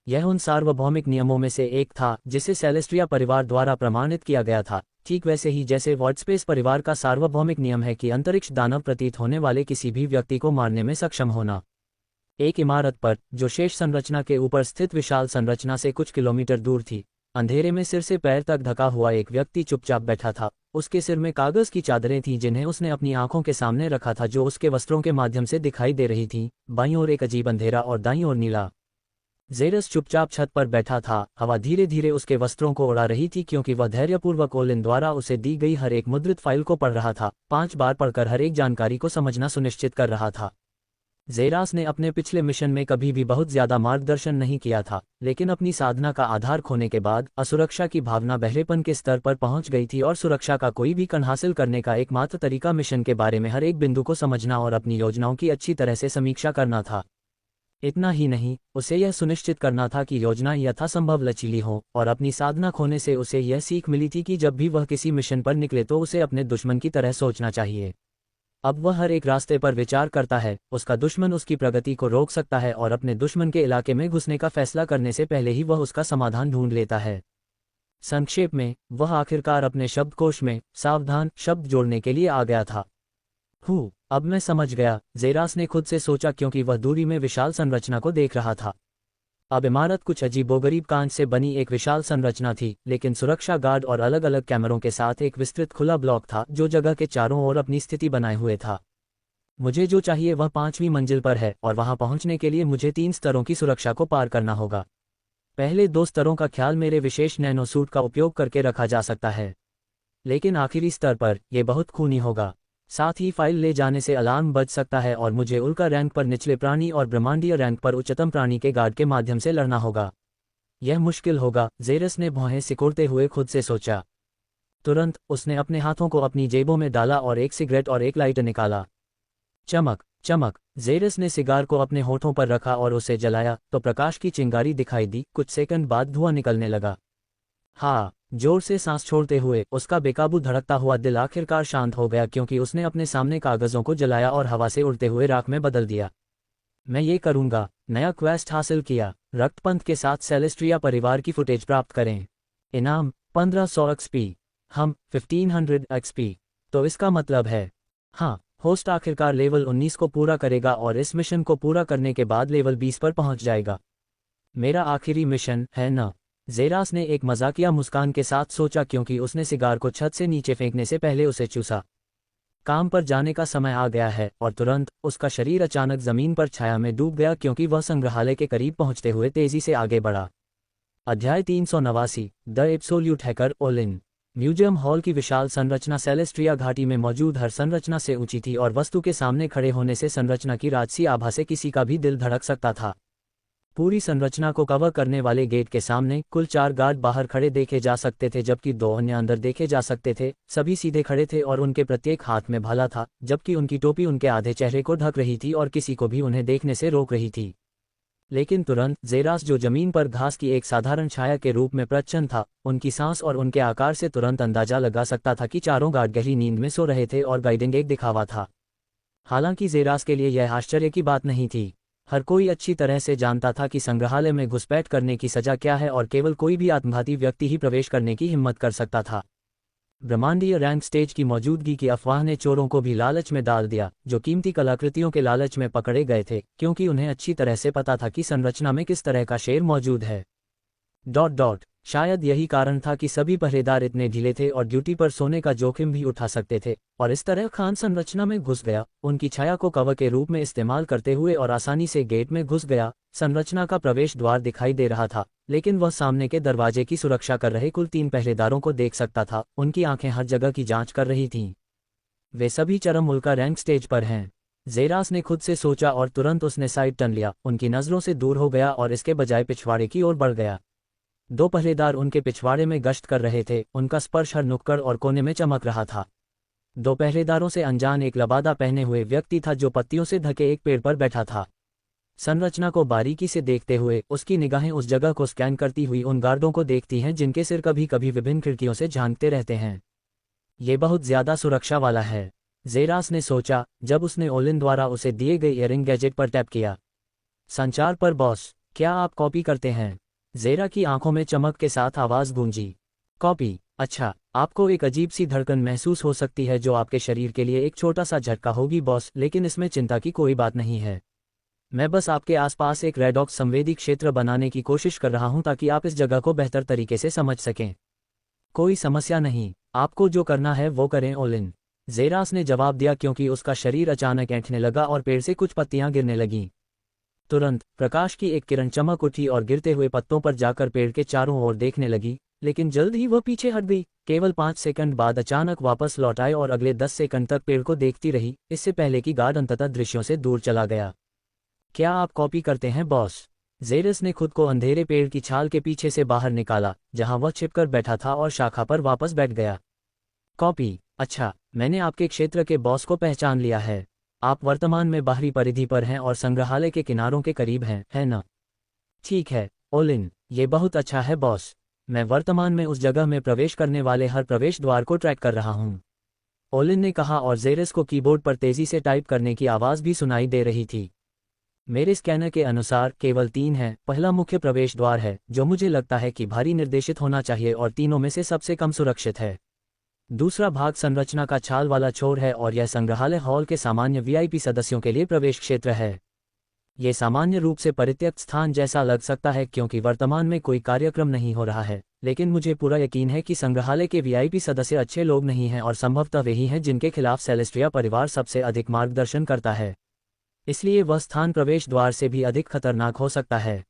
यह उन सार्वभौमिक नियमों में से एक था जिसे सेलेस्ट्रिया परिवार द्वारा प्रमाणित किया गया था, ठीक वैसे ही जैसे वर्डस्पेस परिवार का सार्वभौमिक नियम है कि अंतरिक्ष दानव प्रतीत होने वाले किसी भी व्यक्ति को मारने में सक्षम होना। एक इमारत पर, जो शेष संरचना के ऊपर स्थित विशाल संरचना से कुछ किलोमीटर दूर थी, अंधेरे में सिर से पैर तक ढका हुआ एक व्यक्ति चुपचाप बैठा था। उसके सिर में कागज की चादरें थीं जिन्हें उसने अपनी आंखों के सामने रखा था, जो उसके वस्त्रों के माध्यम से दिखाई दे रही थीं। बाईं ओर एक अजीब अंधेरा और दाईं ओर नीला। जेरस चुपचाप छत पर बैठा था। हवा धीरे धीरे उसके वस्त्रों को उड़ा रही थी क्योंकि वह धैर्यपूर्वक ओलिन द्वारा उसे दी गई हर एक मुद्रित फाइल को पढ़ रहा था, 5 बार पढ़कर हर एक जानकारी को समझना सुनिश्चित कर रहा था। जेरास ने अपने पिछले मिशन में कभी भी बहुत ज्यादा मार्गदर्शन नहीं किया था, लेकिन अपनी साधना का आधार खोने के बाद असुरक्षा की भावना बहरेपन के स्तर पर पहुंच गई थी और सुरक्षा का कोई भी कण हासिल करने का एकमात्र तरीका मिशन के बारे में हर एक बिंदु को समझना और अपनी योजनाओं की अच्छी तरह से समीक्षा करना था। इतना ही नहीं, उसे यह सुनिश्चित करना था कि योजना यथासंभव लचीली हो, और अपनी साधना खोने से उसे यह सीख मिली थी कि जब भी वह किसी मिशन पर निकले तो उसे अपने दुश्मन की तरह सोचना चाहिए। अब वह हर एक रास्ते पर विचार करता है, उसका दुश्मन उसकी प्रगति को रोक सकता है और अपने दुश्मन के इलाके में घुसने का फैसला करने से पहले ही वह उसका समाधान ढूंढ लेता है। संक्षेप में, वह आखिरकार अपने शब्दकोश में सावधान शब्द जोड़ने के लिए आ गया था। अब मैं समझ गया, जेरास ने खुद से सोचा क्योंकि वह दूरी में विशाल संरचना को देख रहा था। अब इमारत कुछ अजीबोगरीब कांच से बनी एक विशाल संरचना थी, लेकिन सुरक्षा गार्ड और अलग अलग कैमरों के साथ एक विस्तृत खुला ब्लॉक था जो जगह के चारों ओर अपनी स्थिति बनाए हुए था। मुझे जो चाहिए वह 5वीं मंजिल पर है और वहां पहुंचने के लिए मुझे 3 स्तरों की सुरक्षा को पार करना होगा। पहले 2 स्तरों का ख्याल मेरे विशेष नैनो सूट का उपयोग करके रखा जा सकता है, लेकिन आखिरी स्तर पर यह बहुत खूनी होगा। साथ ही फाइल ले जाने से अलार्म बज सकता है और मुझे उल्का रैंक पर निचले प्राणी और ब्रह्मांडीय रैंक पर उच्चतम प्राणी के गार्ड के माध्यम से लड़ना होगा। यह मुश्किल होगा, जेरस ने भौहें सिकोड़ते हुए खुद से सोचा। तुरंत उसने अपने हाथों को अपनी जेबों में डाला और एक सिगरेट और एक लाइटर निकाला। चमक चमक, जेरस ने सिगार को अपने होठों पर रखा और उसे जलाया तो प्रकाश की चिंगारी दिखाई दी। कुछ सेकंड बाद धुआं निकलने लगा। हाँ, जोर से सांस छोड़ते हुए उसका बेकाबू धड़कता हुआ दिल आखिरकार शांत हो गया, क्योंकि उसने अपने सामने कागजों को जलाया और हवा से उड़ते हुए राख में बदल दिया। मैं ये करूंगा। नया क्वेस्ट हासिल किया। रक्तपंथ के साथ सेलेस्ट्रिया परिवार की फुटेज प्राप्त करें। इनाम 1500 XP। हम 1500 XP। तो इसका मतलब है, हाँ, होस्ट आखिरकार लेवल 19 को पूरा करेगा और इस मिशन को पूरा करने के बाद लेवल 20 पर पहुंच जाएगा। मेरा आखिरी मिशन है ना? जेरास ने एक मजाकिया मुस्कान के साथ सोचा, क्योंकि उसने सिगार को छत से नीचे फेंकने से पहले उसे चूसा। काम पर जाने का समय आ गया है। और तुरंत उसका शरीर अचानक जमीन पर छाया में डूब गया, क्योंकि वह संग्रहालय के करीब पहुंचते हुए तेजी से आगे बढ़ा। अध्याय 389, the absolute hacker Olin. Museum hall की विशाल संरचना सेलेस्ट्रिया घाटी में मौजूद हर संरचना से ऊंची थी और वस्तु के सामने खड़े होने से संरचना की राजसी आभा से किसी का भी दिल धड़क सकता था। पूरी संरचना को कवर करने वाले गेट के सामने कुल 4 गार्ड बाहर खड़े देखे जा सकते थे, जबकि 2 अन्य अंदर देखे जा सकते थे। सभी सीधे खड़े थे और उनके प्रत्येक हाथ में भाला था, जबकि उनकी टोपी उनके आधे चेहरे को ढक रही थी और किसी को भी उन्हें देखने से रोक रही थी। लेकिन तुरंत जेरास, जो जमीन पर घास की एक साधारण छाया के रूप में प्रच्छन्न था, उनकी सांस और उनके आकार से तुरंत अंदाजा लगा सकता था कि चारों गार्ड गहरी नींद में सो रहे थे और गाइडिंग एक दिखावा था। हालांकि जेरास के लिए यह आश्चर्य की बात नहीं थी। हर कोई अच्छी तरह से जानता था कि संग्रहालय में घुसपैठ करने की सजा क्या है और केवल कोई भी आत्मघाती व्यक्ति ही प्रवेश करने की हिम्मत कर सकता था। ब्रह्मांडीय रैंक स्टेज की मौजूदगी की अफवाह ने चोरों को भी लालच में डाल दिया, जो कीमती कलाकृतियों के लालच में पकड़े गए थे, क्योंकि उन्हें अच्छी तरह से पता था कि संरचना में किस तरह का शेर मौजूद है। शायद यही कारण था कि सभी पहरेदार इतने ढीले थे और ड्यूटी पर सोने का जोखिम भी उठा सकते थे। और इस तरह खान संरचना में घुस गया, उनकी छाया को कवर के रूप में इस्तेमाल करते हुए, और आसानी से गेट में घुस गया। संरचना का प्रवेश द्वार दिखाई दे रहा था, लेकिन वह सामने के दरवाजे की सुरक्षा कर रहे कुल 3 पहरेदारों को देख सकता था। उनकी आंखें हर जगह की जांच कर रही थीं। वे सभी चरम उल्का रैंक स्टेज पर हैं। जेरास ने खुद से सोचा और तुरंत उसने साइड टर्न लिया, उनकी नजरों से दूर हो गया और इसके बजाय पिछवाड़े की ओर बढ़ गया। 2 पहरेदार उनके पिछवाड़े में गश्त कर रहे थे, उनका स्पर्श हर नुक्कड़ और कोने में चमक रहा था। 2 पहरेदारों से अनजान एक लबादा पहने हुए व्यक्ति था, जो पत्तियों से ढके एक पेड़ पर बैठा था। संरचना को बारीकी से देखते हुए उसकी निगाहें उस जगह को स्कैन करती हुई उन गार्डों को देखती हैं जिनके सिर कभी कभी विभिन्न खिड़कियों से झांकते रहते हैं। ये बहुत ज्यादा सुरक्षा वाला है, जेरास ने सोचा, जब उसने ओलिन द्वारा उसे दिए गए इयरिंग गैजेट पर टैप किया। संचार पर बॉस, क्या आप कॉपी करते हैं? जेरा की आंखों में चमक के साथ आवाज गूंजी। कॉपी? अच्छा, आपको एक अजीब सी धड़कन महसूस हो सकती है, जो आपके शरीर के लिए एक छोटा सा झटका होगी बॉस, लेकिन इसमें चिंता की कोई बात नहीं है। मैं बस आपके आसपास एक रेडॉक्स संवेदी क्षेत्र बनाने की कोशिश कर रहा हूं, ताकि आप इस जगह को बेहतर तरीके से समझ सकें। कोई समस्या नहीं, आपको जो करना है वो करें ओलिन, जेरास ने जवाब दिया, क्योंकि उसका शरीर अचानक ऐंठने लगा और पेड़ से कुछ पत्तियां गिरने लगीं। तुरंत प्रकाश की एक किरण चमक उठी और गिरते हुए पत्तों पर जाकर पेड़ के चारों ओर देखने लगी, लेकिन जल्द ही वह पीछे हट गई। केवल 5 सेकंड बाद अचानक वापस लौट आए और अगले 10 सेकंड तक पेड़ को देखती रही, इससे पहले कि गार्ड अंततः दृश्यों से दूर चला गया। क्या आप कॉपी करते हैं बॉस? जेरस ने खुद को अंधेरे पेड़ की छाल के पीछे से बाहर निकाला, जहां वह छिपकर बैठा था, और शाखा पर वापस बैठ गया। कॉपी? अच्छा, मैंने आपके क्षेत्र के बॉस को पहचान लिया है। आप वर्तमान में बाहरी परिधि पर हैं और संग्रहालय के किनारों के करीब हैं, है ना? ठीक है ओलिन, ये बहुत अच्छा है बॉस। मैं वर्तमान में उस जगह में प्रवेश करने वाले हर प्रवेश द्वार को ट्रैक कर रहा हूं, ओलिन ने कहा, और जेरस को कीबोर्ड पर तेजी से टाइप करने की आवाज भी सुनाई दे रही थी। मेरे स्कैनर के अनुसार केवल 3 हैं। पहला मुख्य प्रवेश द्वार है, जो मुझे लगता है कि भारी निर्देशित होना चाहिए और तीनों में से सबसे कम सुरक्षित है। दूसरा भाग संरचना का छाल वाला छोर है, और यह संग्रहालय हॉल के सामान्य वीआईपी सदस्यों के लिए प्रवेश क्षेत्र है। ये सामान्य रूप से परित्यक्त स्थान जैसा लग सकता है, क्योंकि वर्तमान में कोई कार्यक्रम नहीं हो रहा है, लेकिन मुझे पूरा यकीन है कि संग्रहालय के वीआईपी सदस्य अच्छे लोग नहीं हैं और संभवतः वे ही हैं जिनके खिलाफ सेलेस्ट्रिया परिवार सबसे अधिक मार्गदर्शन करता है। इसलिए वह स्थान प्रवेश द्वार से भी अधिक खतरनाक हो सकता है।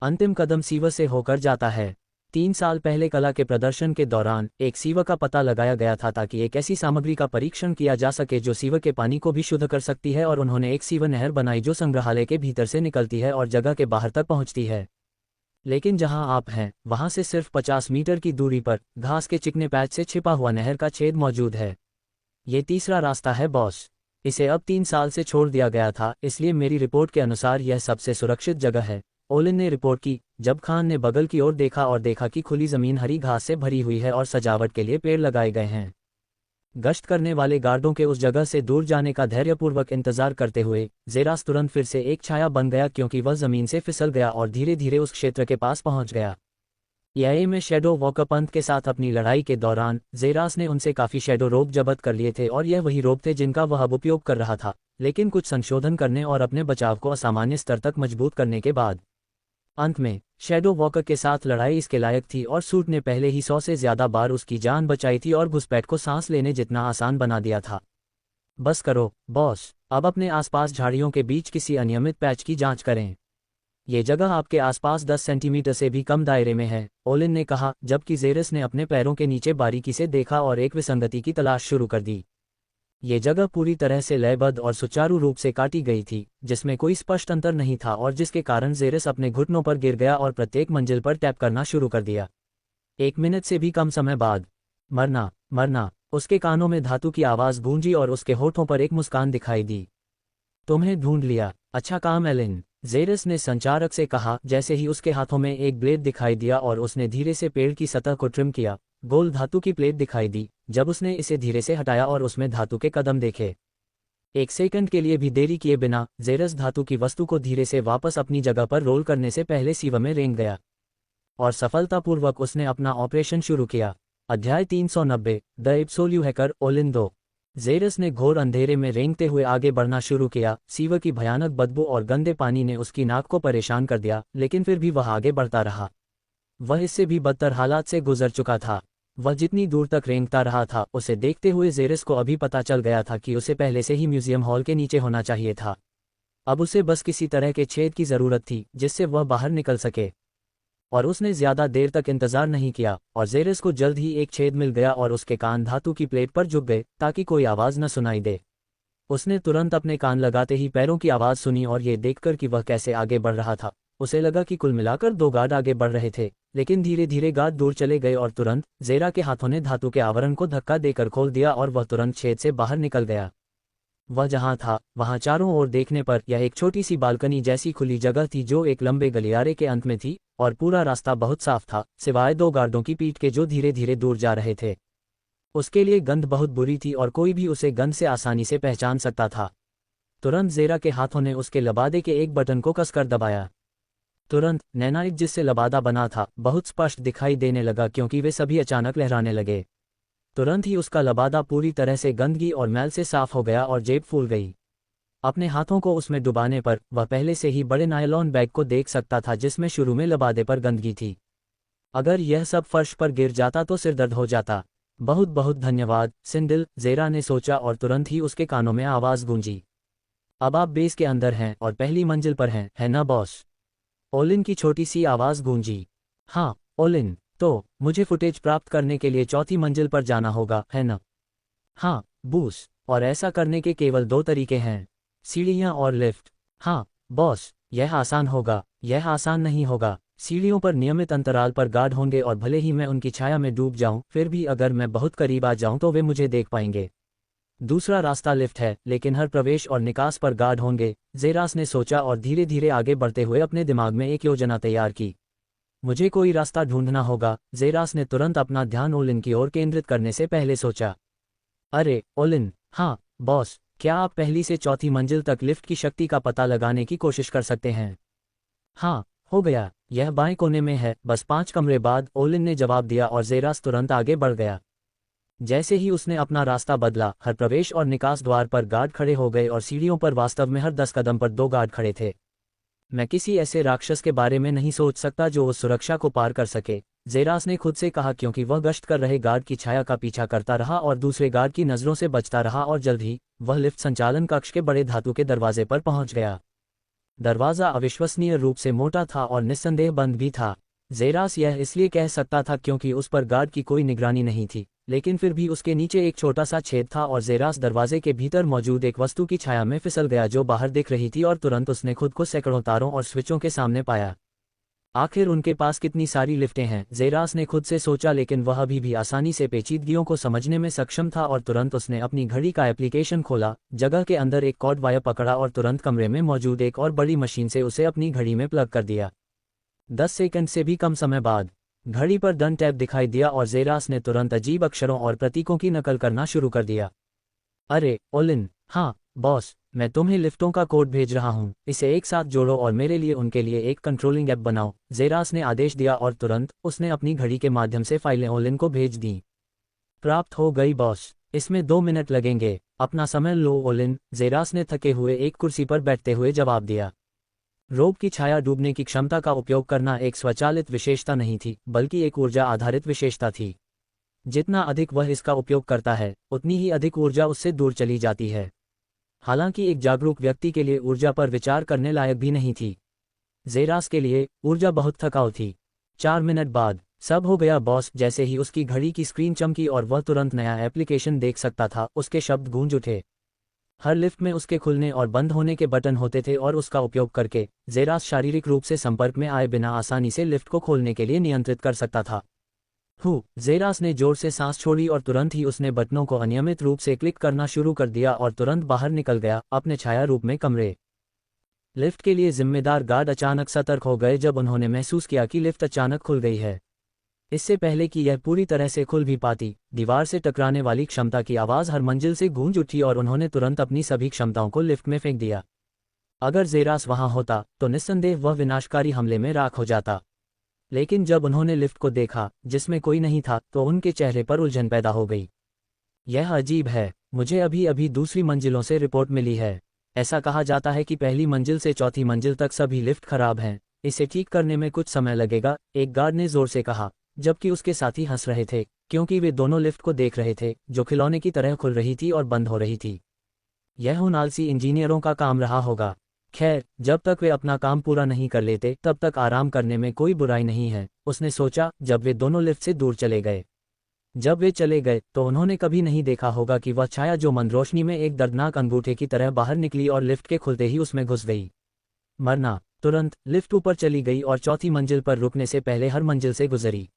अंतिम कदम सीवर से होकर जाता है। 3 साल पहले कला के प्रदर्शन के दौरान एक सीवर का पता लगाया गया था, ताकि एक ऐसी सामग्री का परीक्षण किया जा सके जो सीवर के पानी को भी शुद्ध कर सकती है, और उन्होंने एक सीवर नहर बनाई जो संग्रहालय के भीतर से निकलती है और जगह के बाहर तक पहुंचती है। लेकिन जहां आप हैं वहां से सिर्फ 50 मीटर की दूरी पर घास के चिकने पैच से छिपा हुआ नहर का छेद मौजूद है। ये तीसरा रास्ता है बॉस। इसे अब 3 साल से छोड़ दिया गया था, इसलिए मेरी रिपोर्ट के अनुसार यह सबसे सुरक्षित जगह है, ओलिन ने रिपोर्ट की। जब खान ने बगल की ओर देखा और देखा कि खुली जमीन हरी घास से भरी हुई है और सजावट के लिए पेड़ लगाए गए हैं। गश्त करने वाले गार्डों के उस जगह से दूर जाने का धैर्यपूर्वक इंतजार करते हुए जेरास तुरंत फिर से एक छाया बन गया, क्योंकि वह जमीन से फिसल गया और धीरे धीरे उस क्षेत्र के पास पहुंच गया। ईआईए में शैडो वॉकर पंथ के साथ अपनी लड़ाई के दौरान जेरास ने उनसे काफ़ी शैडो रोप जब्त कर लिए थे और यह वही रोप थे जिनका वह अब उपयोग कर रहा था, लेकिन कुछ संशोधन करने और अपने बचाव को असामान्य स्तर तक मजबूत करने के बाद अंत में शैडो वॉकर के साथ लड़ाई इसके लायक थी और सूट ने पहले ही 100 से ज़्यादा बार उसकी जान बचाई थी और घुसपैठ को सांस लेने जितना आसान बना दिया था। बस करो बॉस, अब अपने आसपास झाड़ियों के बीच किसी अनियमित पैच की जांच करें। ये जगह आपके आसपास 10 सेंटीमीटर से भी कम दायरे में है, ओलिन ने कहा, जबकि जेरस ने अपने पैरों के नीचे बारीकी से देखा और एक विसंगति की तलाश शुरू कर दी। ये जगह पूरी तरह से लयबद्ध और सुचारू रूप से काटी गई थी, जिसमें कोई स्पष्ट अंतर नहीं था और जिसके कारण जेरस अपने घुटनों पर गिर गया और प्रत्येक मंजिल पर टैप करना शुरू कर दिया। 1 मिनट से भी कम समय बाद मरना मरना उसके कानों में धातु की आवाज़ गूंजी और उसके होठों पर एक मुस्कान दिखाई दी। तुम्हें ढूंढ लिया, अच्छा काम एलिन, जेरस ने संचारक से कहा जैसे ही उसके हाथों में एक ब्लेड दिखाई दिया और उसने धीरे से पेड़ की सतह को ट्रिम किया। गोल धातु की प्लेट दिखाई दी जब उसने इसे धीरे से हटाया और उसमें धातु के कदम देखे। 1 सेकंड के लिए भी देरी किए बिना जेरस धातु की वस्तु को धीरे से वापस अपनी जगह पर रोल करने से पहले सीवा में रेंग गया और सफलतापूर्वक उसने अपना ऑपरेशन शुरू किया। अध्याय 390 द एब्सोल्यू हैकर ओलिन 2। जेरस ने घोर अंधेरे में रेंगते हुए आगे बढ़ना शुरू किया। सीवर की भयानक बदबू और गंदे पानी ने उसकी नाक को परेशान कर दिया, लेकिन फिर भी वह आगे बढ़ता रहा। वह इससे भी बदतर हालात से गुजर चुका था। वह जितनी दूर तक रेंगता रहा था, उसे देखते हुए जेरस को अभी पता चल गया था कि उसे पहले से ही म्यूजियम हॉल के नीचे होना चाहिए था। अब उसे बस किसी तरह के छेद की ज़रूरत थी जिससे वह बाहर निकल सके, और उसने ज़्यादा देर तक इंतजार नहीं किया और जेरस को जल्द ही एक छेद मिल गया और उसके कान धातु की प्लेट पर झुक गए ताकि कोई आवाज़ न सुनाई दे। उसने तुरंत अपने कान लगाते ही पैरों की आवाज़ सुनी और ये देखकर कि वह कैसे आगे बढ़ रहा था, उसे लगा कि कुल मिलाकर 2 गार्ड आगे बढ़ रहे थे, लेकिन धीरे धीरे गार्ड दूर चले गए और तुरंत जेरा के हाथों ने धातु के आवरण को धक्का देकर खोल दिया और वह तुरंत छेद से बाहर निकल गया। वह जहां था वहां चारों ओर देखने पर यह एक छोटी सी बालकनी जैसी खुली जगह थी जो एक लंबे गलियारे के अंत में थी, और पूरा रास्ता बहुत साफ था सिवाय 2 गार्डों की पीठ के जो धीरे धीरे दूर जा रहे थे। उसके लिए गंध बहुत बुरी थी और कोई भी उसे गंध से आसानी से पहचान सकता था। तुरंत जेरा के हाथों ने उसके लबादे के एक बटन को कसकर दबाया। तुरंत नैनाइट जिससे लबादा बना था बहुत स्पष्ट दिखाई देने लगा, क्योंकि वे सभी अचानक लहराने लगे। तुरंत ही उसका लबादा पूरी तरह से गंदगी और मैल से साफ हो गया और जेब फूल गई। अपने हाथों को उसमें डुबाने पर वह पहले से ही बड़े नायलॉन बैग को देख सकता था जिसमें शुरू में लबादे पर गंदगी थी। अगर यह सब फर्श पर गिर जाता तो सिरदर्द हो जाता। बहुत बहुत धन्यवाद सिंडिल, जेरा ने सोचा और तुरंत ही उसके कानों में आवाज़ गूंजी। अब आप बेस के अंदर हैं और पहली मंजिल पर हैं, है ना बॉस? ओलिन की छोटी सी आवाज़ गूंजी। हाँ ओलिन, तो मुझे फुटेज प्राप्त करने के लिए 4थी मंजिल पर जाना होगा, है ना? हाँ बूस, और ऐसा करने के केवल 2 तरीके हैं, सीढ़ियाँ और लिफ्ट। हाँ बॉस, यह आसान होगा। यह आसान नहीं होगा। सीढ़ियों पर नियमित अंतराल पर गार्ड होंगे और भले ही मैं उनकी छाया में डूब जाऊं, फिर भी अगर मैं बहुत करीब आ जाऊं तो वे मुझे देख पाएंगे। दूसरा रास्ता लिफ्ट है, लेकिन हर प्रवेश और निकास पर गार्ड होंगे, जेरास ने सोचा और धीरे धीरे आगे बढ़ते हुए अपने दिमाग में एक योजना तैयार की। मुझे कोई रास्ता ढूंढना होगा, जेरास ने तुरंत अपना ध्यान ओलिन की ओर केंद्रित करने से पहले सोचा। अरे ओलिन, हाँ बॉस, क्या आप पहली से 4थी मंजिल तक लिफ्ट की शक्ति का पता लगाने की कोशिश कर सकते हैं? हाँ हो गया, यह बाएं कोने में है, बस 5 कमरे बाद, ओलिन ने जवाब दिया और जेरास तुरंत आगे बढ़ गया। जैसे ही उसने अपना रास्ता बदला, हर प्रवेश और निकास द्वार पर गार्ड खड़े हो गए और सीढ़ियों पर वास्तव में हर 10 कदम पर 2 गार्ड खड़े थे। मैं किसी ऐसे राक्षस के बारे में नहीं सोच सकता जो उस सुरक्षा को पार कर सके, जेरास ने खुद से कहा, क्योंकि वह गश्त कर रहे गार्ड की छाया का पीछा करता रहा और दूसरे गार्ड की नज़रों से बचता रहा और जल्द ही वह लिफ्ट संचालन कक्ष के बड़े धातु के दरवाजे पर पहुंच गया। दरवाज़ा अविश्वसनीय रूप से मोटा था और निस्संदेह बंद भी था। जेरास यह इसलिए कह सकता था क्योंकि उस पर गार्ड की कोई निगरानी नहीं थी, लेकिन फिर भी उसके नीचे एक छोटा सा छेद था और जेरास दरवाजे के भीतर मौजूद एक वस्तु की छाया में फिसल गया जो बाहर दिख रही थी, और तुरंत उसने खुद को सैकड़ों तारों और स्विचों के सामने पाया। आखिर उनके पास कितनी सारी लिफ्टें हैं, जेरास ने खुद से सोचा, लेकिन वह अभी भी आसानी से पेचीदगियों को समझने में सक्षम था और तुरंत उसने अपनी घड़ी का एप्लीकेशन खोला, जगह के अंदर एक कॉर्ड वायर पकड़ा और तुरंत कमरे में मौजूद एक और बड़ी मशीन से उसे अपनी घड़ी में प्लग कर दिया। 10 सेकंड से भी कम समय बाद घड़ी पर डन टैब दिखाई दिया और जेरास ने तुरंत अजीब अक्षरों और प्रतीकों की नकल करना शुरू कर दिया। अरे ओलिन, हाँ बॉस, मैं तुम्हें लिफ्टों का कोड भेज रहा हूँ, इसे एक साथ जोड़ो और मेरे लिए उनके लिए एक कंट्रोलिंग ऐप बनाओ, जेरास ने आदेश दिया और तुरंत उसने अपनी घड़ी के माध्यम से फाइलें ओलिन को भेज दी। प्राप्त हो गई बॉस, इसमें 2 मिनट लगेंगे, अपना समय लो ओलिन, जेरास ने थके हुए एक कुर्सी पर बैठते हुए जवाब दिया। रोब की छाया डूबने की क्षमता का उपयोग करना एक स्वचालित विशेषता नहीं थी, बल्कि एक ऊर्जा आधारित विशेषता थी। जितना अधिक वह इसका उपयोग करता है, उतनी ही अधिक ऊर्जा उससे दूर चली जाती है। हालांकि एक जागरूक व्यक्ति के लिए ऊर्जा पर विचार करने लायक भी नहीं थी। जेरास के लिए ऊर्जा बहुत थकाऊ थी। 4 मिनट बाद सब हो गया बॉस। जैसे ही उसकी घड़ी की स्क्रीन चमकी और वह तुरंत नया एप्लीकेशन देख सकता था, उसके शब्द गूंज उठे। हर लिफ्ट में उसके खुलने और बंद होने के बटन होते थे और उसका उपयोग करके जेरास शारीरिक रूप से संपर्क में आए बिना आसानी से लिफ्ट को खोलने के लिए नियंत्रित कर सकता था। जेरास ने जोर से सांस छोड़ी और तुरंत ही उसने बटनों को अनियमित रूप से क्लिक करना शुरू कर दिया और तुरंत बाहर निकल गया, अपने छाया रूप में कमरे। लिफ्ट के लिए जिम्मेदार गार्ड अचानक सतर्क हो गए जब उन्होंने महसूस किया कि लिफ्ट अचानक खुल गई है। इससे पहले कि यह पूरी तरह से खुल भी पाती, दीवार से टकराने वाली क्षमता की आवाज़ हर मंजिल से गूंज उठी और उन्होंने तुरंत अपनी सभी क्षमताओं को लिफ्ट में फेंक दिया। अगर जेरास वहां होता तो निस्संदेह वह विनाशकारी हमले में राख हो जाता। लेकिन जब उन्होंने लिफ्ट को देखा जिसमें कोई नहीं था, तो उनके चेहरे पर उलझन पैदा हो गई। यह अजीब है, मुझे अभी अभी दूसरी मंजिलों से रिपोर्ट मिली है। ऐसा कहा जाता है कि पहली मंजिल से चौथी मंजिल तक सभी लिफ्ट खराब हैं, इसे ठीक करने में कुछ समय लगेगा, एक गार्ड ने जोर से कहा, जबकि उसके साथी हंस रहे थे, क्योंकि वे दोनों लिफ्ट को देख रहे थे, जो खिलौने की तरह खुल रही थी और बंद हो रही थी। यह उन आलसी इंजीनियरों का काम रहा होगा। खैर, जब तक वे अपना काम पूरा नहीं कर लेते तब तक आराम करने में कोई बुराई नहीं है, उसने सोचा। जब वे दोनों लिफ्ट से दूर चले गए, जब वे चले गए तो उन्होंने कभी नहीं देखा होगा कि वह छाया जो मंद रोशनी में एक दर्दनाक अंगूठे की तरह बाहर निकली और लिफ्ट के खुलते ही उसमें घुस गई। मरना। तुरंत लिफ्ट ऊपर चली गई और चौथी मंजिल पर रुकने से पहले हर मंजिल से गुजरी।